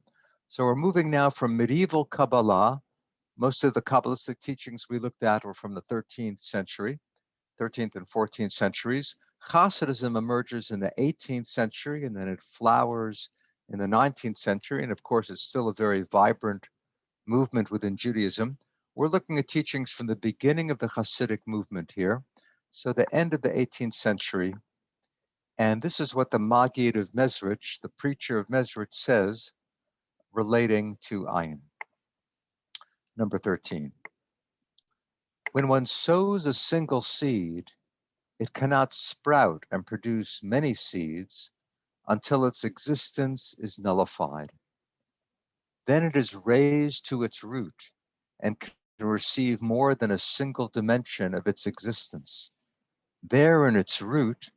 So we're moving now from medieval Kabbalah. Most of the Kabbalistic teachings we looked at were from the 13th century, 13th and 14th centuries. Hasidism emerges in the 18th century, and then it flowers in the 19th century. And of course, it's still a very vibrant movement within Judaism. We're looking at teachings from the beginning of the Hasidic movement here, so the end of the 18th century. And this is what the Maggid of Mezrich, the preacher of Mezrich, says relating to ayin. Number 13. When one sows a single seed, it cannot sprout and produce many seeds until its existence is nullified. Then it is raised to its root and can receive more than a single dimension of its existence. There in its root,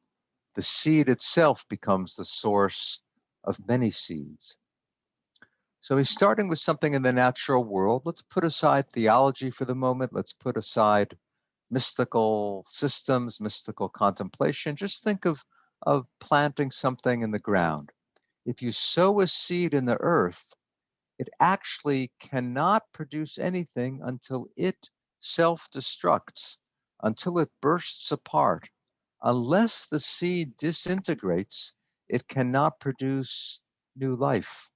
the seed itself becomes the source of many seeds. So he's starting with something in the natural world. Let's put aside theology for the moment. Let's put aside mystical systems, mystical contemplation. Just think of planting something in the ground. If you sow a seed in the earth, it actually cannot produce anything until it self-destructs, until it bursts apart. Unless the seed disintegrates, it cannot produce new life.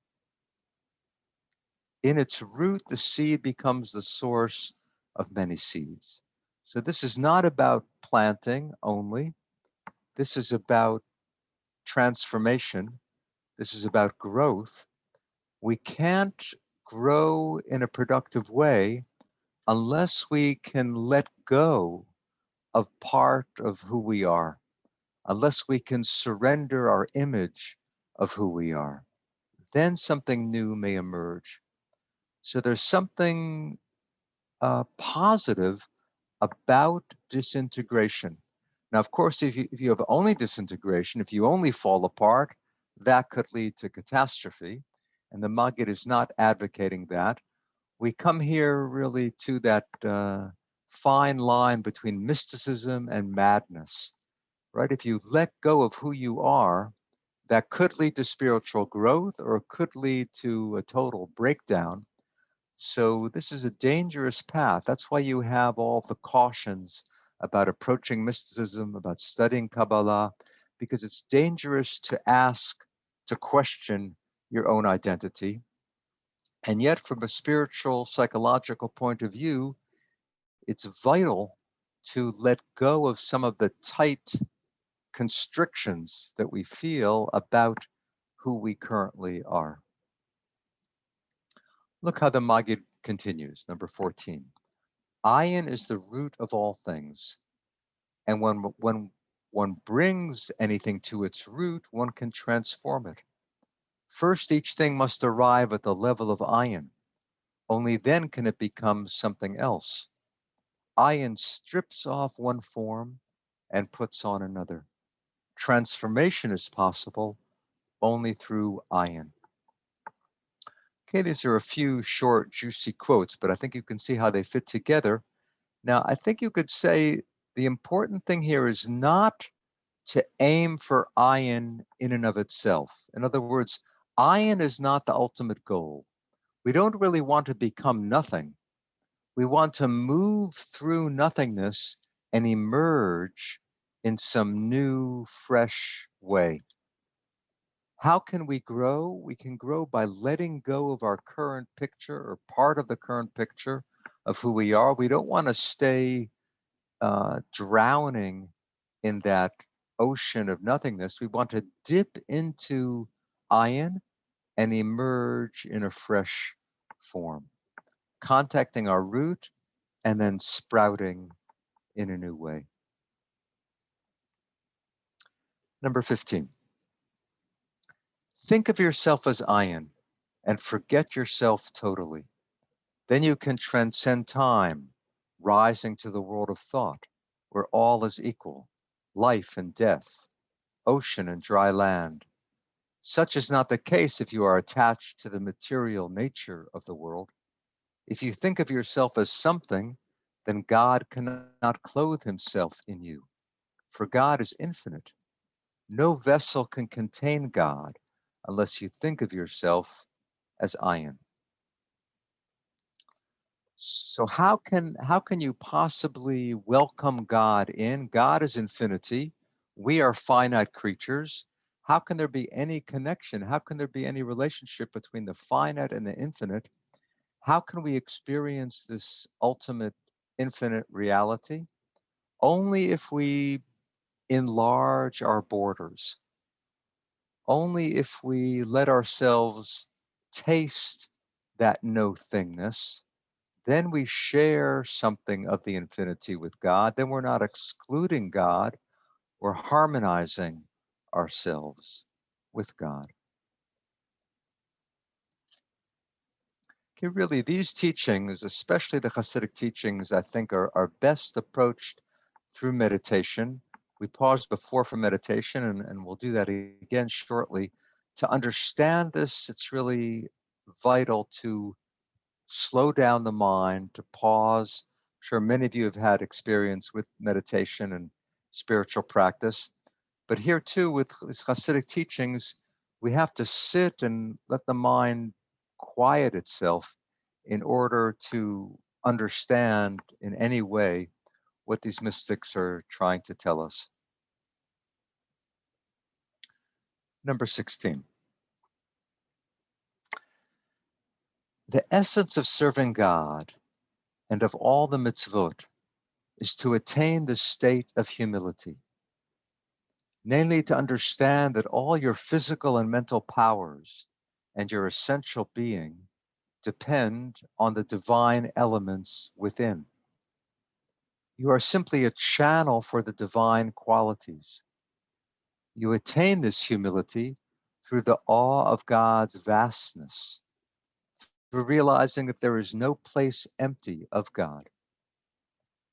In its root, the seed becomes the source of many seeds. So this is not about planting only. This is about transformation. This is about growth. We can't grow in a productive way unless we can let go of part of who we are, unless we can surrender our image of who we are. Then something new may emerge. So there's something positive about disintegration. Now, of course, if you have only disintegration, if you only fall apart, that could lead to catastrophe. And the Maggid is not advocating that. We come here really to that fine line between mysticism and madness, right? If you let go of who you are, that could lead to spiritual growth or could lead to a total breakdown. So this is a dangerous path. That's why you have all the cautions about approaching mysticism, about studying Kabbalah, because it's dangerous to ask, to question your own identity. And yet, from a spiritual, psychological point of view, it's vital to let go of some of the tight constrictions that we feel about who we currently are. Look how the Maggid continues, number 14. Ayin is the root of all things. And when one brings anything to its root, one can transform it. First, each thing must arrive at the level of ayin. Only then can it become something else. Ayin strips off one form and puts on another. Transformation is possible only through ayin. Okay, these are a few short, juicy quotes, but I think you can see how they fit together. Now, I think you could say the important thing here is not to aim for ayin in and of itself. In other words, ayin is not the ultimate goal. We don't really want to become nothing. We want to move through nothingness and emerge in some new, fresh way. How can we grow? We can grow by letting go of our current picture or part of the current picture of who we are. We don't want to stay drowning in that ocean of nothingness. We want to dip into ayin and emerge in a fresh form, contacting our root and then sprouting in a new way. Number 15. Think of yourself as ayin and forget yourself totally. Then you can transcend time, rising to the world of thought, where all is equal, life and death, ocean and dry land. Such is not the case if you are attached to the material nature of the world. If you think of yourself as something, then God cannot clothe himself in you, for God is infinite. No vessel can contain God unless you think of yourself as iron. So how can you possibly welcome God in? God is infinity. We are finite creatures. How can there be any connection? How can there be any relationship between the finite and the infinite? How can we experience this ultimate infinite reality? Only if we enlarge our borders. Only if we let ourselves taste that no thingness, then we share something of the infinity with God. Then we're not excluding God, we're harmonizing ourselves with God. Okay, really, these teachings, especially the Hasidic teachings, I think are best approached through meditation. We paused before for meditation, and we'll do that again shortly. To understand this, it's really vital to slow down the mind, to pause. I'm sure many of you have had experience with meditation and spiritual practice. But here too, with Hasidic teachings, we have to sit and let the mind quiet itself in order to understand in any way what these mystics are trying to tell us. Number 16. The essence of serving God and of all the mitzvot is to attain the state of humility, namely to understand that all your physical and mental powers and your essential being depend on the divine elements within. You are simply a channel for the divine qualities. You attain this humility through the awe of God's vastness, through realizing that there is no place empty of God.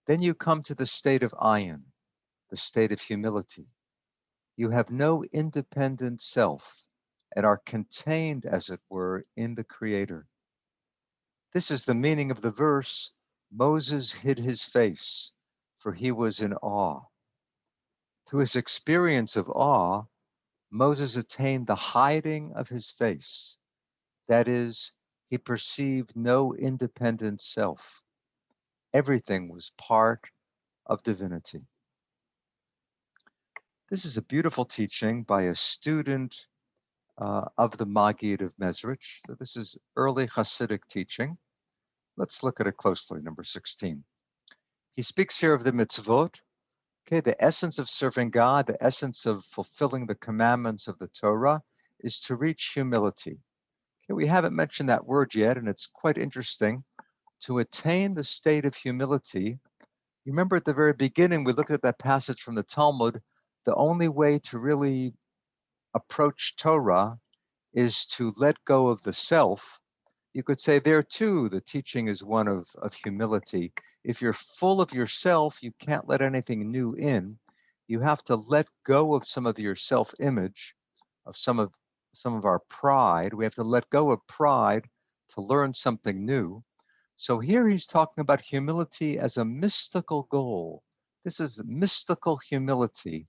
Then you come to the state of ayin, the state of humility. You have no independent self and are contained, as it were, in the Creator. This is the meaning of the verse, Moses hid his face, for he was in awe. Through his experience of awe, Moses attained the hiding of his face. That is, he perceived no independent self. Everything was part of divinity. This is a beautiful teaching by a student of the Maggid of Mezrich. So this is early Hasidic teaching. Let's look at it closely, number 16. He speaks here of the mitzvot, okay, the essence of serving God, the essence of fulfilling the commandments of the Torah is to reach humility. Okay, we haven't mentioned that word yet, and it's quite interesting. To attain the state of humility, you remember at the very beginning, we looked at that passage from the Talmud, the only way to really approach Torah is to let go of the self. You could say there too, the teaching is one of humility. If you're full of yourself, you can't let anything new in. You have to let go of some of your self-image, of some of our pride. We have to let go of pride to learn something new. So here he's talking about humility as a mystical goal. This is mystical humility,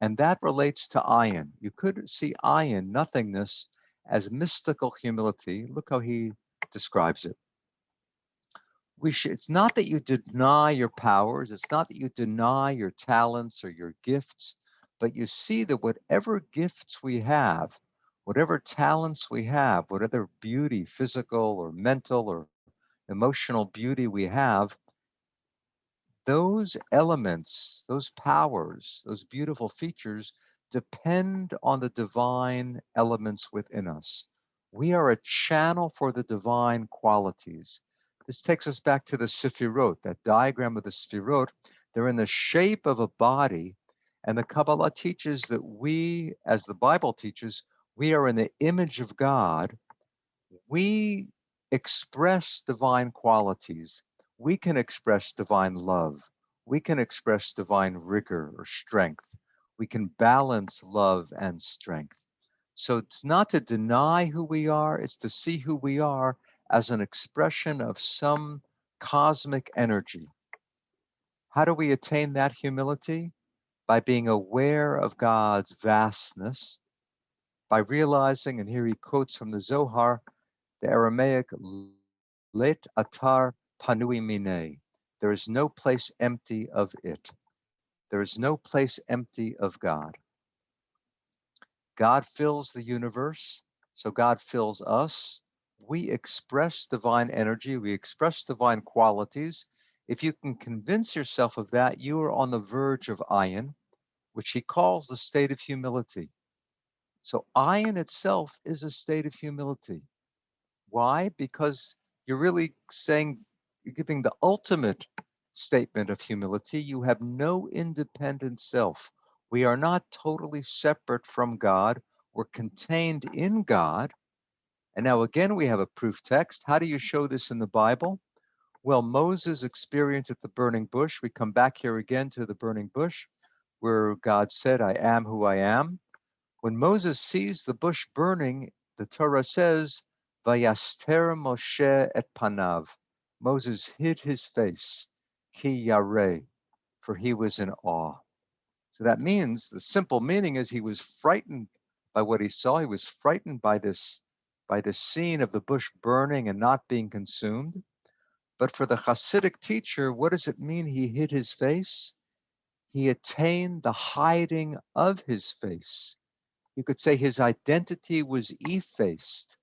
and that relates to ayin. You could see ayin, nothingness, as mystical humility. Look how he describes it. It's not that you deny your powers, it's not that you deny your talents or your gifts, but you see that whatever gifts we have, whatever talents we have, whatever beauty, physical or mental or emotional beauty we have, those elements, those powers, those beautiful features depend on the divine elements within us. We are a channel for the divine qualities. This takes us back to the Sefirot, that diagram of the Sefirot. They're in the shape of a body, and the Kabbalah teaches that we, as the Bible teaches, we are in the image of God. We express divine qualities. We can express divine love. We can express divine rigor or strength. We can balance love and strength. So it's not to deny who we are, it's to see who we are as an expression of some cosmic energy. How do we attain that humility? By being aware of God's vastness, by realizing, and here he quotes from the Zohar, the Aramaic, Let atar panui mine. There is no place empty of it. There is no place empty of God. God fills the universe, so God fills us. We express divine energy, we express divine qualities. If you can convince yourself of that, you are on the verge of ayin, which he calls the state of humility. So ayin itself is a state of humility. Why? Because you're really saying, you're giving the ultimate statement of humility. You have no independent self. We are not totally separate from God. We're contained in God. And now again, we have a proof text. How do you show this in the Bible? Well, Moses' experience at the burning bush. We come back here again to the burning bush, where God said, I am who I am. When Moses sees the bush burning, the Torah says, Vayaster Moshe et panav. Moses hid his face, ki yareh, for he was in awe. So that means, the simple meaning is he was frightened by what he saw. He was frightened by this scene of the bush burning and not being consumed. But for the Hasidic teacher, what does it mean he hid his face? He attained the hiding of his face. You could say his identity was effaced.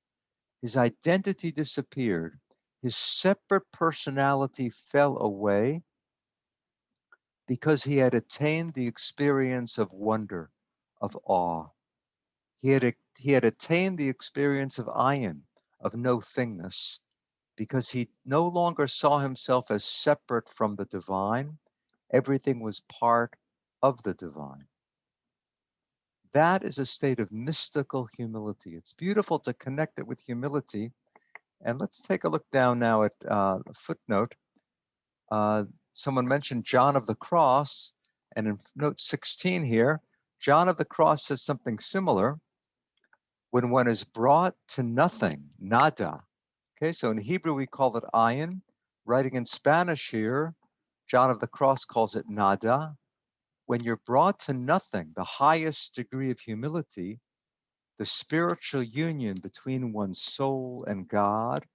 His identity disappeared. His separate personality fell away because he had attained the experience of wonder, of awe. He had attained the experience of ayin, of no thingness, because he no longer saw himself as separate from the divine. Everything was part of the divine. That is a state of mystical humility. It's beautiful to connect it with humility. And let's take a look down now at a footnote. Someone mentioned John of the Cross, and in note 16 here, John of the Cross says something similar. When one is brought to nothing, nada. Okay, so in Hebrew we call it ayin. Writing in Spanish here, John of the Cross calls it nada. When you're brought to nothing, the highest degree of humility, the spiritual union between one's soul and God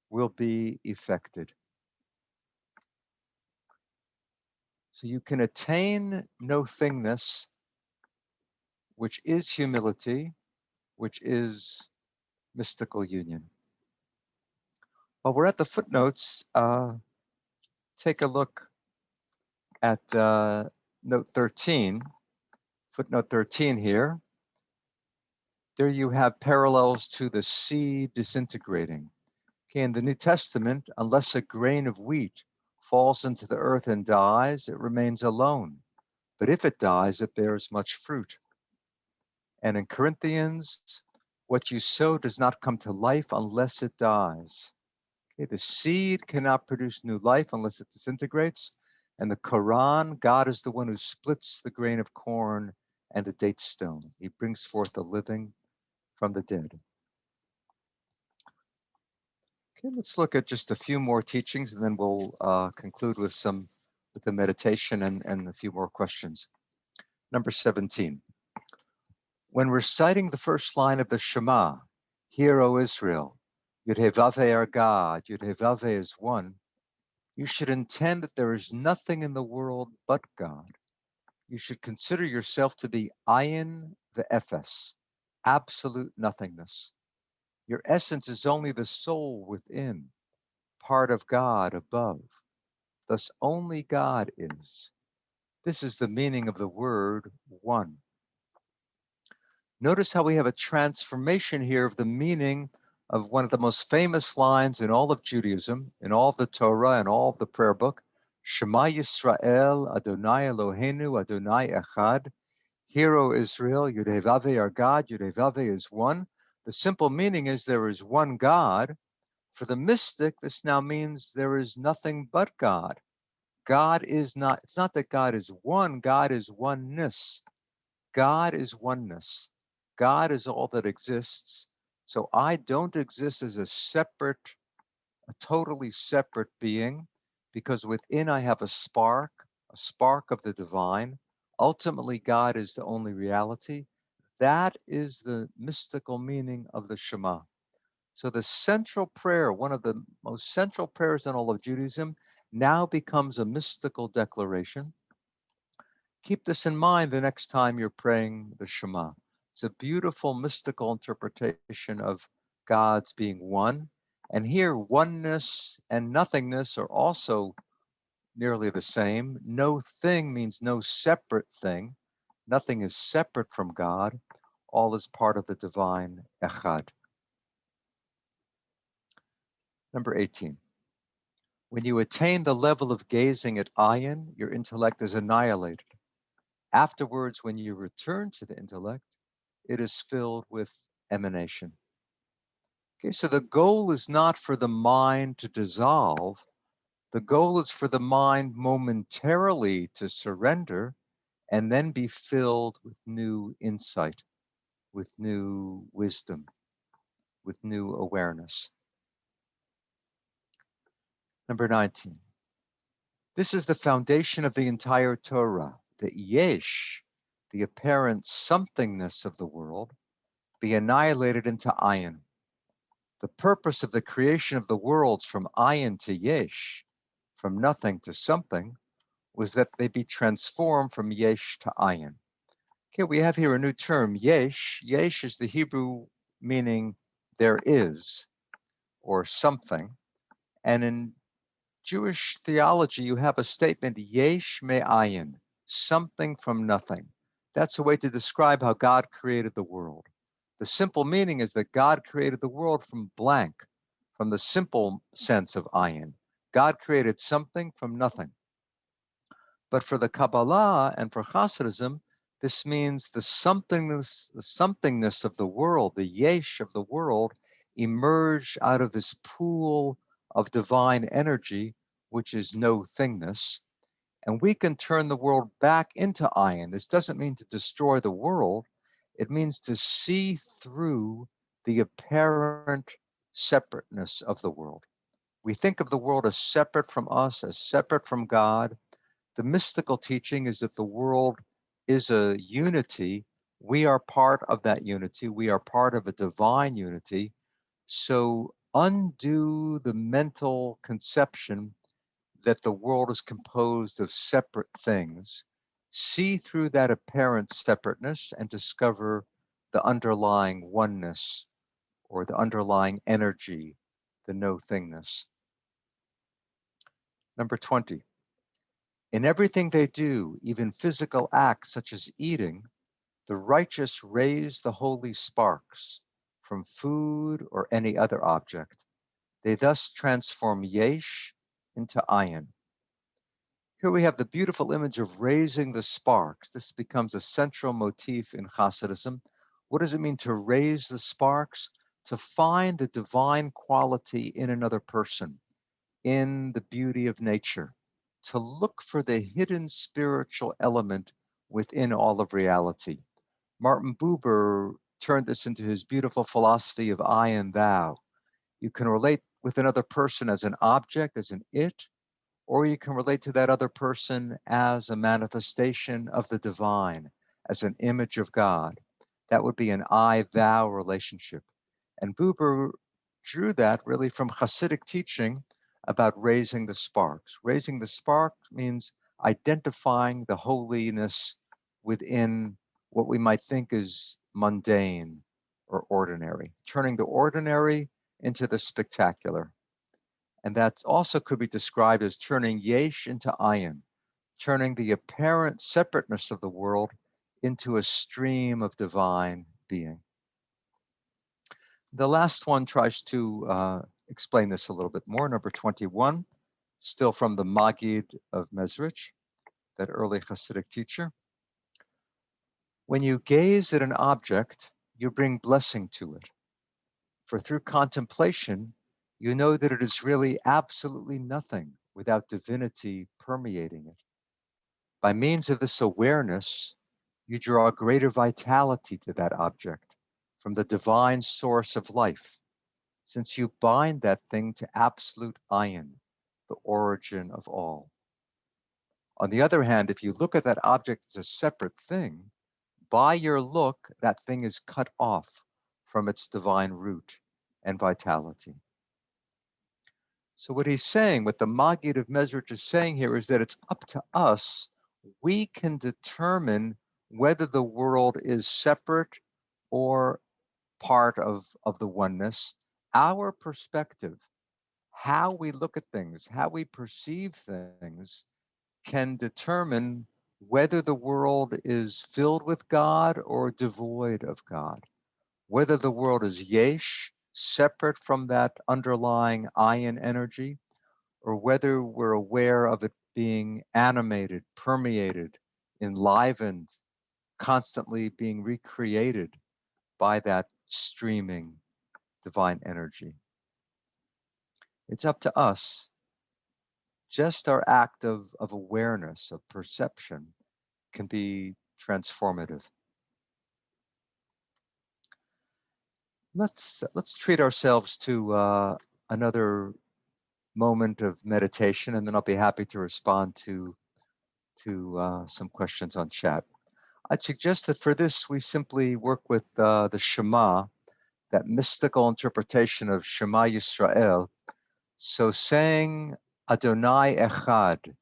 will be effected. So you can attain no thingness, which is humility, which is mystical union. While we're at the footnotes, take a look at note 13, footnote 13 here. There you have parallels to the seed disintegrating. Okay, in the New Testament, unless a grain of wheat falls into the earth and dies, it remains alone. But if it dies, it bears much fruit. And in Corinthians, what you sow does not come to life unless it dies. Okay, the seed cannot produce new life unless it disintegrates. And the Quran, God is the one who splits the grain of corn and the date stone. He brings forth the living from the dead. Okay, let's look at just a few more teachings, and then we'll conclude with the meditation and a few more questions. Number 17. When reciting the first line of the Shema, Hear, O Israel, Yud-Heh-Vav-Heh are God, Yud-Heh-Vav-Heh is one, you should intend that there is nothing in the world but God. You should consider yourself to be ayin ve'efes, absolute nothingness. Your essence is only the soul within, part of God above. Thus only God is. This is the meaning of the word one. Notice how we have a transformation here of the meaning of one of the most famous lines in all of Judaism, in all of the Torah and all of the prayer book, Shema Yisrael, Adonai Eloheinu, Adonai Echad. Hear, O Israel, Yud-Heh-Vav-Heh are God, Yud-Heh-Vav-Heh is one. The simple meaning is there is one God. For the mystic, this now means there is nothing but God. God is not, it's not that God is one, God is oneness. God is oneness. God is all that exists. So I don't exist as a totally separate being, because within I have a spark of the divine. Ultimately, God is the only reality. That is the mystical meaning of the Shema. So the central prayer, one of the most central prayers in all of Judaism, now becomes a mystical declaration. Keep this in mind the next time you're praying the Shema. It's a beautiful mystical interpretation of God's being one. And here, oneness and nothingness are also nearly the same. No thing means no separate thing. Nothing is separate from God. All is part of the divine Echad. Number 18. When you attain the level of gazing at ayin, your intellect is annihilated. Afterwards, when you return to the intellect, it is filled with emanation. Okay, so the goal is not for the mind to dissolve. The goal is for the mind momentarily to surrender and then be filled with new insight, with new wisdom, with new awareness. Number 19. This is the foundation of the entire Torah, that yesh, the apparent somethingness of the world, be annihilated into ayin. The purpose of the creation of the worlds from ayin to yesh, from nothing to something, was that they be transformed from yesh to ayin. Okay, we have here a new term, yesh. Yesh is the Hebrew meaning there is, or something. And in Jewish theology, you have a statement, yesh me'ayin, something from nothing. That's a way to describe how God created the world. The simple meaning is that God created the world from blank, from the simple sense of ayin. God created something from nothing. But for the Kabbalah and for Hasidism, this means the somethingness of the world, the yesh of the world, emerged out of this pool of divine energy, which is no thingness. And we can turn the world back into ayin. This doesn't mean to destroy the world. It means to see through the apparent separateness of the world. We think of the world as separate from us, as separate from God. The mystical teaching is that the world is a unity. We are part of that unity. We are part of a divine unity. So undo the mental conception that the world is composed of separate things. See through that apparent separateness and discover the underlying oneness or the underlying energy, the no thingness. Number 20. In everything they do, even physical acts such as eating, the righteous raise the holy sparks from food or any other object. They thus transform yesh into ayin. Here we have the beautiful image of raising the sparks. This becomes a central motif in Hasidism. What does it mean to raise the sparks? To find the divine quality in another person, in the beauty of nature, to look for the hidden spiritual element within all of reality. Martin Buber turned this into his beautiful philosophy of I and thou. You can relate with another person as an object, as an it, or you can relate to that other person as a manifestation of the divine, as an image of God. That would be an I-thou relationship. And Buber drew that really from Hasidic teaching about raising the sparks. Raising the spark means identifying the holiness within what we might think is mundane or ordinary, turning the ordinary into the spectacular. And that also could be described as turning yesh into ayin, turning the apparent separateness of the world into a stream of divine being. The last one tries to explain this a little bit more. Number 21, still from the Maggid of Mezrich, that early Hasidic teacher. When you gaze at an object, you bring blessing to it. For through contemplation, you know that it is really absolutely nothing without divinity permeating it. By means of this awareness, you draw greater vitality to that object, from the divine source of life, since you bind that thing to absolute ayin, the origin of all. On the other hand, if you look at that object as a separate thing, by your look, that thing is cut off from its divine root and vitality. So what he's saying, what the Maggid of Mezrich is saying here, is that it's up to us. We can determine whether the world is separate or part of the oneness. Our perspective, how we look at things, how we perceive things, can determine whether the world is filled with God or devoid of God, whether the world is yesh, separate from that underlying ayin energy, or whether we're aware of it being animated, permeated, enlivened, constantly being recreated by that streaming divine energy. It's up to us. Just our act of awareness, of perception, can be transformative. Let's treat ourselves to another moment of meditation, and then I'll be happy to respond to some questions on chat. I'd suggest that for this, we simply work with the Shema, that mystical interpretation of Shema Yisrael. So saying Adonai Echad,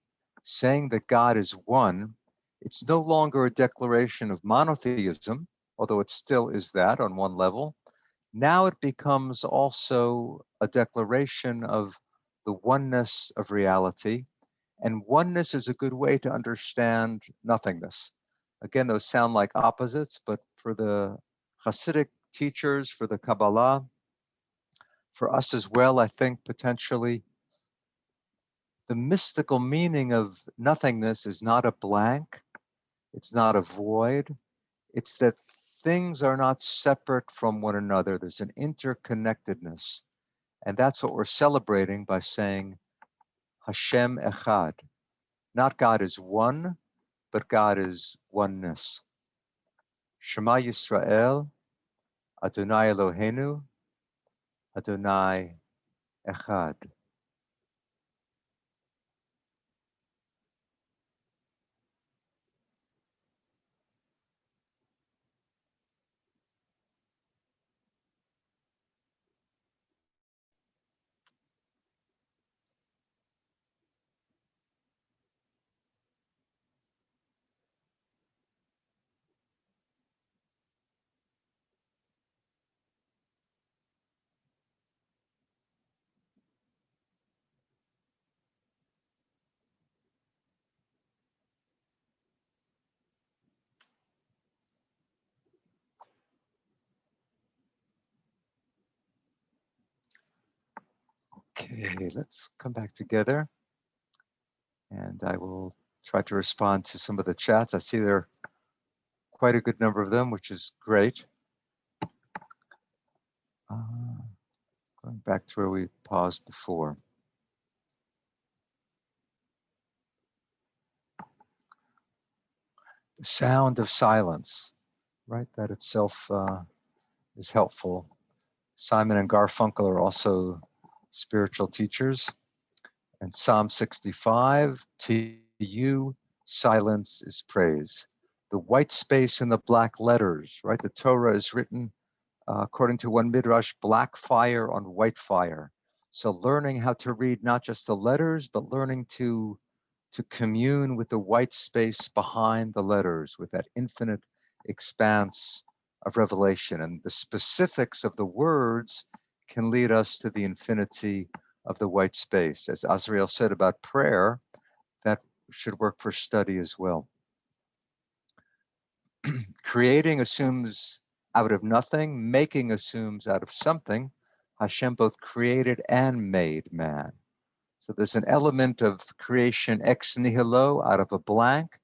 saying that God is one, it's no longer a declaration of monotheism, although it still is that on one level. Now it becomes also a declaration of the oneness of reality, and oneness is a good way to understand nothingness. Again, those sound like opposites, but for the Hasidic teachers, for the Kabbalah, for us as well, I think potentially the mystical meaning of nothingness is not a blank, it's not a void, it's that things are not separate from one another. There's an interconnectedness. And that's what we're celebrating by saying Hashem Echad. Not God is one, but God is oneness. Shema Yisrael, Adonai Eloheinu, Adonai Echad. Okay, let's come back together. And I will try to respond to some of the chats. I see there are quite a good number of them, which is great. Going back to where we paused before. The sound of silence, right? That itself is helpful. Simon and Garfunkel are also spiritual teachers. And Psalm 65, to you, silence is praise. The white space and the black letters, right? The Torah is written, according to one midrash, black fire on white fire. So learning how to read not just the letters, but learning to commune with the white space behind the letters, with that infinite expanse of revelation. And the specifics of the words can lead us to the infinity of the white space. As Azrael said about prayer, that should work for study as well. Creating assumes out of nothing, making assumes out of something. Hashem both created and made man. So there's an element of creation ex nihilo, out of a blank,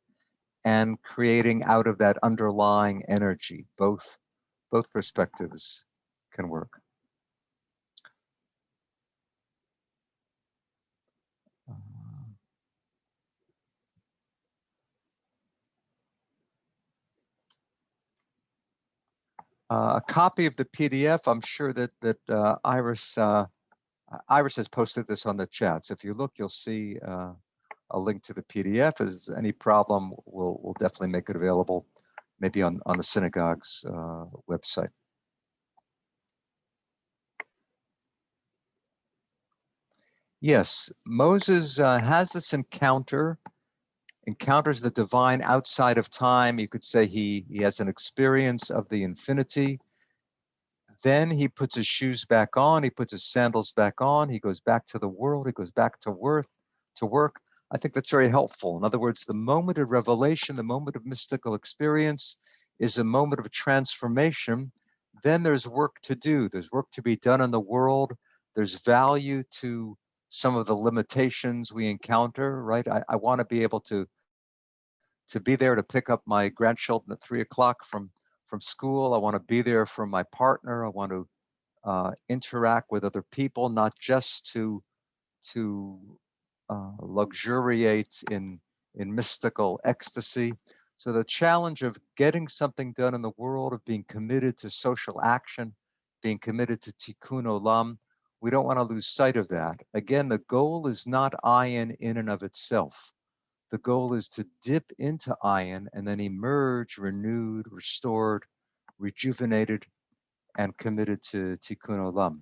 and creating out of that underlying energy. Both perspectives can work. A copy of the PDF, I'm sure that Iris has posted this on the chat. So if you look, you'll see a link to the PDF. Is any problem, we'll definitely make it available, maybe on the synagogue's website. Yes, Moses has this encounters the divine outside of time. You could say he has an experience of the infinity. Then he puts his shoes back on, he puts his sandals back on, he goes back to the world, he goes back to work. I think that's very helpful. In other words, the moment of revelation, the moment of mystical experience is a moment of transformation. Then there's work to do. There's work to be done in the world. There's value to some of the limitations we encounter, right? I want to be able to be there to pick up my grandchildren at 3 o'clock from school. I want to be there for my partner. I want to interact with other people, not just to luxuriate in mystical ecstasy. So the challenge of getting something done in the world, of being committed to social action, being committed to tikkun olam, we don't want to lose sight of that. Again, the goal is not ayin in and of itself. The goal is to dip into ayin and then emerge renewed, restored, rejuvenated, and committed to tikkun olam.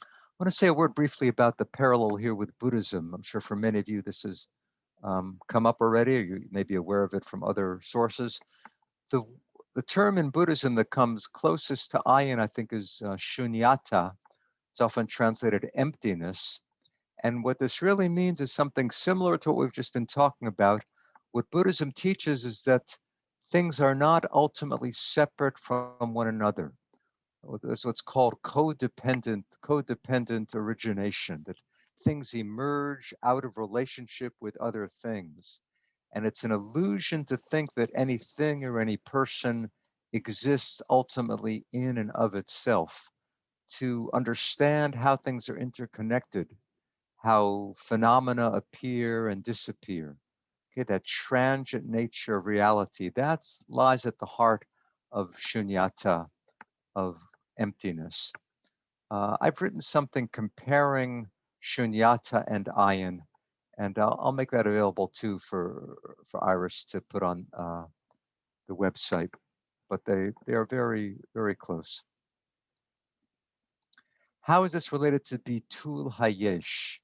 I want to say a word briefly about the parallel here with Buddhism. I'm sure for many of you this has come up already, or you may be aware of it from other sources. The term in Buddhism that comes closest to ayin, I think, is shunyata. It's often translated emptiness. And what this really means is something similar to what we've just been talking about. What Buddhism teaches is that things are not ultimately separate from one another. There's what's called codependent origination, that things emerge out of relationship with other things. And it's an illusion to think that anything or any person exists ultimately in and of itself. To understand how things are interconnected, how phenomena appear and disappear, okay, that transient nature of reality, that lies at the heart of shunyata, of emptiness. I've written something comparing shunyata and ayin, and I'll make that available too for Iris to put on the website. But they are very, very close. How is this related to bitul hayesh?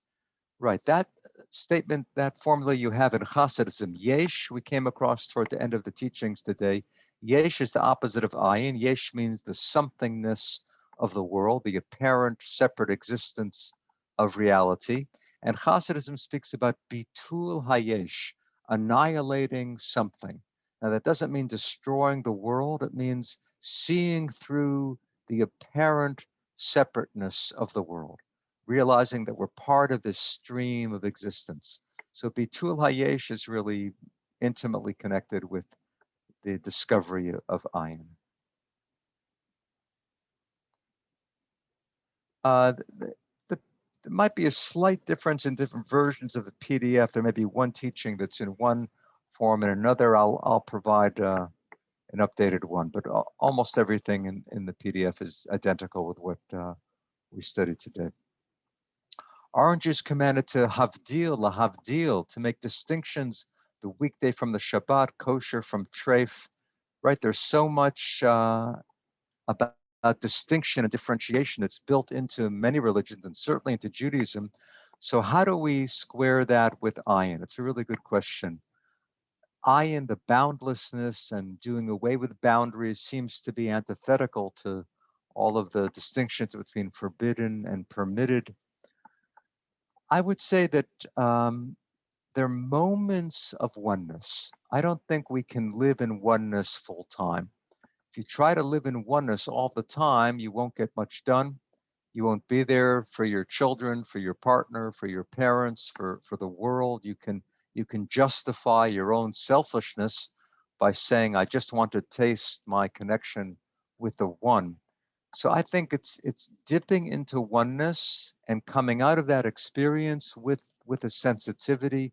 Right, that statement, that formula you have in Hasidism, yesh, we came across toward the end of the teachings today. Yesh is the opposite of ayin. Yesh means the somethingness of the world, the apparent separate existence of reality. And Hasidism speaks about bitul hayesh, annihilating something. Now that doesn't mean destroying the world, it means seeing through the apparent separateness of the world, realizing that we're part of this stream of existence. So Bitul Hayesh is really intimately connected with the discovery of ayin. There might be a slight difference in different versions of the PDF. There may be one teaching that's in one form and another. I'll provide an updated one, but almost everything in the PDF is identical with what we studied today. Orange is commanded to lahavdil, to make distinctions, the weekday from the Shabbat, kosher from treif, right? There's so much about distinction and differentiation that's built into many religions and certainly into Judaism. So how do we square that with ayin? It's a really good question. Ayin, the boundlessness and doing away with boundaries, seems to be antithetical to all of the distinctions between forbidden and permitted. I would say that there are moments of oneness. I don't think we can live in oneness full time. If you try to live in oneness all the time, you won't get much done. You won't be there for your children, for your partner, for your parents, for the world. You can justify your own selfishness by saying, I just want to taste my connection with the one. So I think it's dipping into oneness and coming out of that experience with a sensitivity,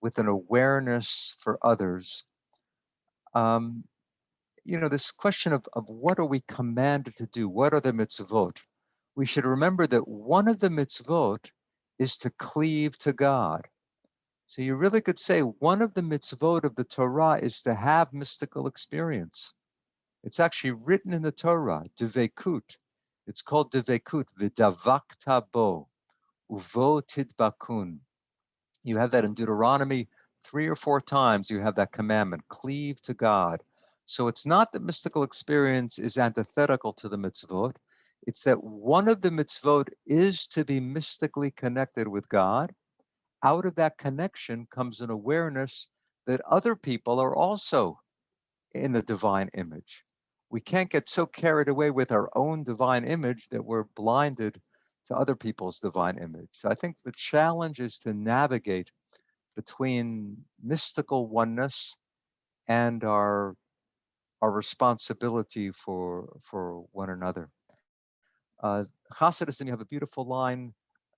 with an awareness for others. this question of what are we commanded to do? What are the mitzvot? We should remember that one of the mitzvot is to cleave to God. So you really could say one of the mitzvot of the Torah is to have mystical experience. It's actually written in the Torah, devekut. It's called devekut, v'davakta bo, uvo tidbakun. You have that in Deuteronomy 3 or 4 times. You have that commandment, cleave to God. So it's not that mystical experience is antithetical to the mitzvot. It's that one of the mitzvot is to be mystically connected with God. Out of that connection comes an awareness that other people are also in the divine image. We can't get so carried away with our own divine image that we're blinded to other people's divine image. So I think the challenge is to navigate between mystical oneness and our responsibility for one another. Hasidism, you have a beautiful line.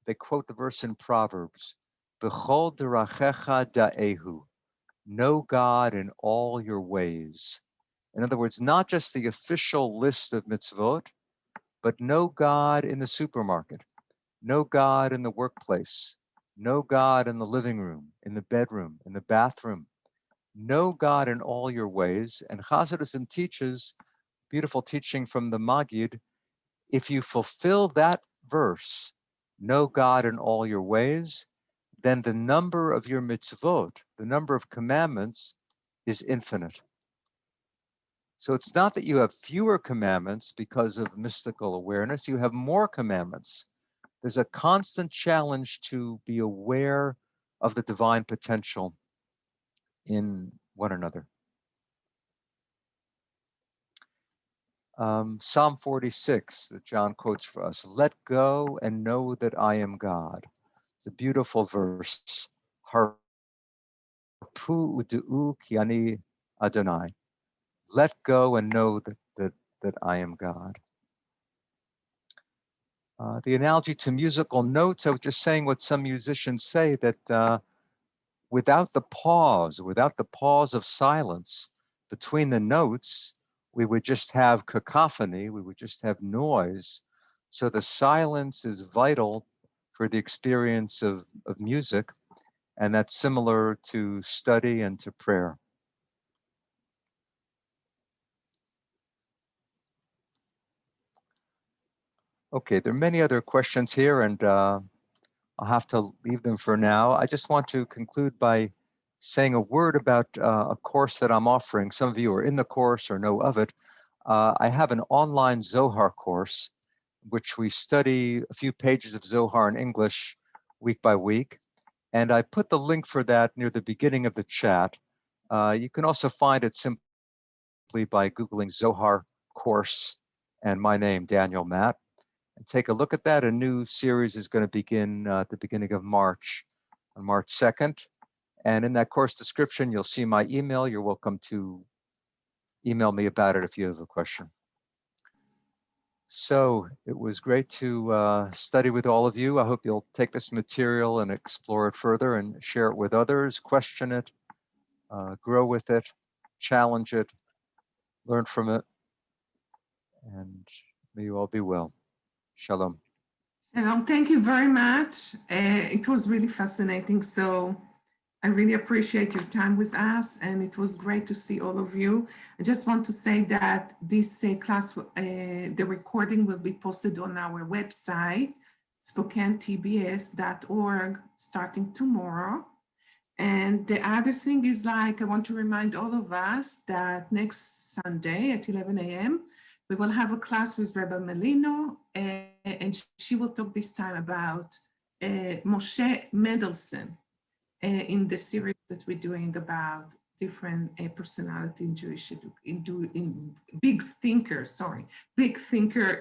They quote the verse in Proverbs, B'chol derachecha da'ehu, know God in all your ways. In other words, not just the official list of mitzvot, but know God in the supermarket, know God in the workplace, know God in the living room, in the bedroom, in the bathroom. Know God in all your ways. And Hasidism teaches, beautiful teaching from the Maggid, if you fulfill that verse, know God in all your ways, then the number of your mitzvot, the number of commandments, is infinite. So it's not that you have fewer commandments because of mystical awareness, you have more commandments. There's a constant challenge to be aware of the divine potential in one another. Psalm 46 that John quotes for us, let go and know that I am God. It's a beautiful verse. Harpu u'du'u ki ani Adonai. Let go and know that I am God. The analogy to musical notes, I was just saying what some musicians say, that without the pause of silence between the notes, we would just have cacophony, we would just have noise. So the silence is vital for the experience of music, and that's similar to study and to prayer. Okay, there are many other questions here, and I'll have to leave them for now. I just want to conclude by saying a word about a course that I'm offering. Some of you are in the course or know of it. I have an online Zohar course, which we study a few pages of Zohar in English week by week. And I put the link for that near the beginning of the chat. You can also find it simply by Googling Zohar course and my name, Daniel Matt. And take a look at that. A new series is going to begin at the beginning of March, on March 2nd. And in that course description, you'll see my email. You're welcome to email me about it if you have a question. So it was great to study with all of you. I hope you'll take this material and explore it further and share it with others, question it, grow with it, challenge it, learn from it, and may you all be well. Shalom. Shalom, thank you very much. It was really fascinating. So I really appreciate your time with us, and it was great to see all of you. I just want to say that this class, the recording will be posted on our website, SpokaneTBS.org, starting tomorrow. And the other thing is, like, I want to remind all of us that next Sunday at 11 a.m., we will have a class with Rebbe Melino, and she will talk this time about Moshe Mendelssohn in the series that we're doing about different personality in Jewish, in big thinker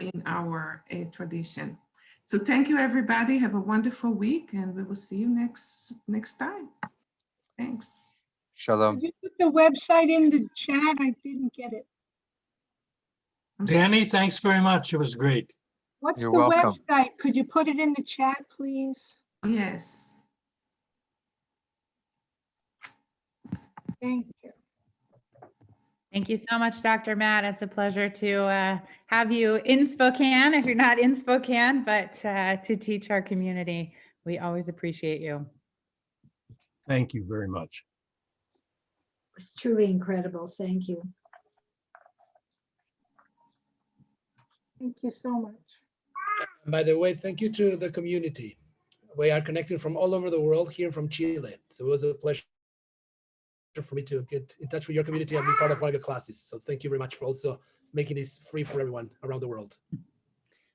in our tradition. So thank you, everybody. Have a wonderful week, and we will see you next time. Thanks. Shalom. Could you put the website in the chat? I didn't get it. Danny, thanks very much. It was great. What's You're the welcome. website? Could you put it in the chat, please? Yes. Thank you. Thank you so much, Dr. Matt. It's a pleasure to have you in Spokane, if you're not in Spokane, but to teach our community. We always appreciate you. Thank you very much. It was truly incredible. Thank you. Thank you so much. By the way, thank you to the community. We are connected from all over the world, here from Chile. So it was a pleasure for me to get in touch with your community and be part of one of your classes. So thank you very much for also making this free for everyone around the world.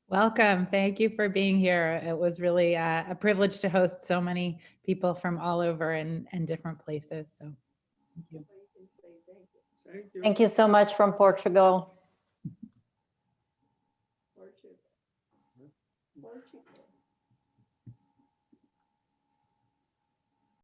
Welcome. Thank you for being here. It was really a privilege to host so many people from all over and different places. So thank you. Thank you so much from Portugal.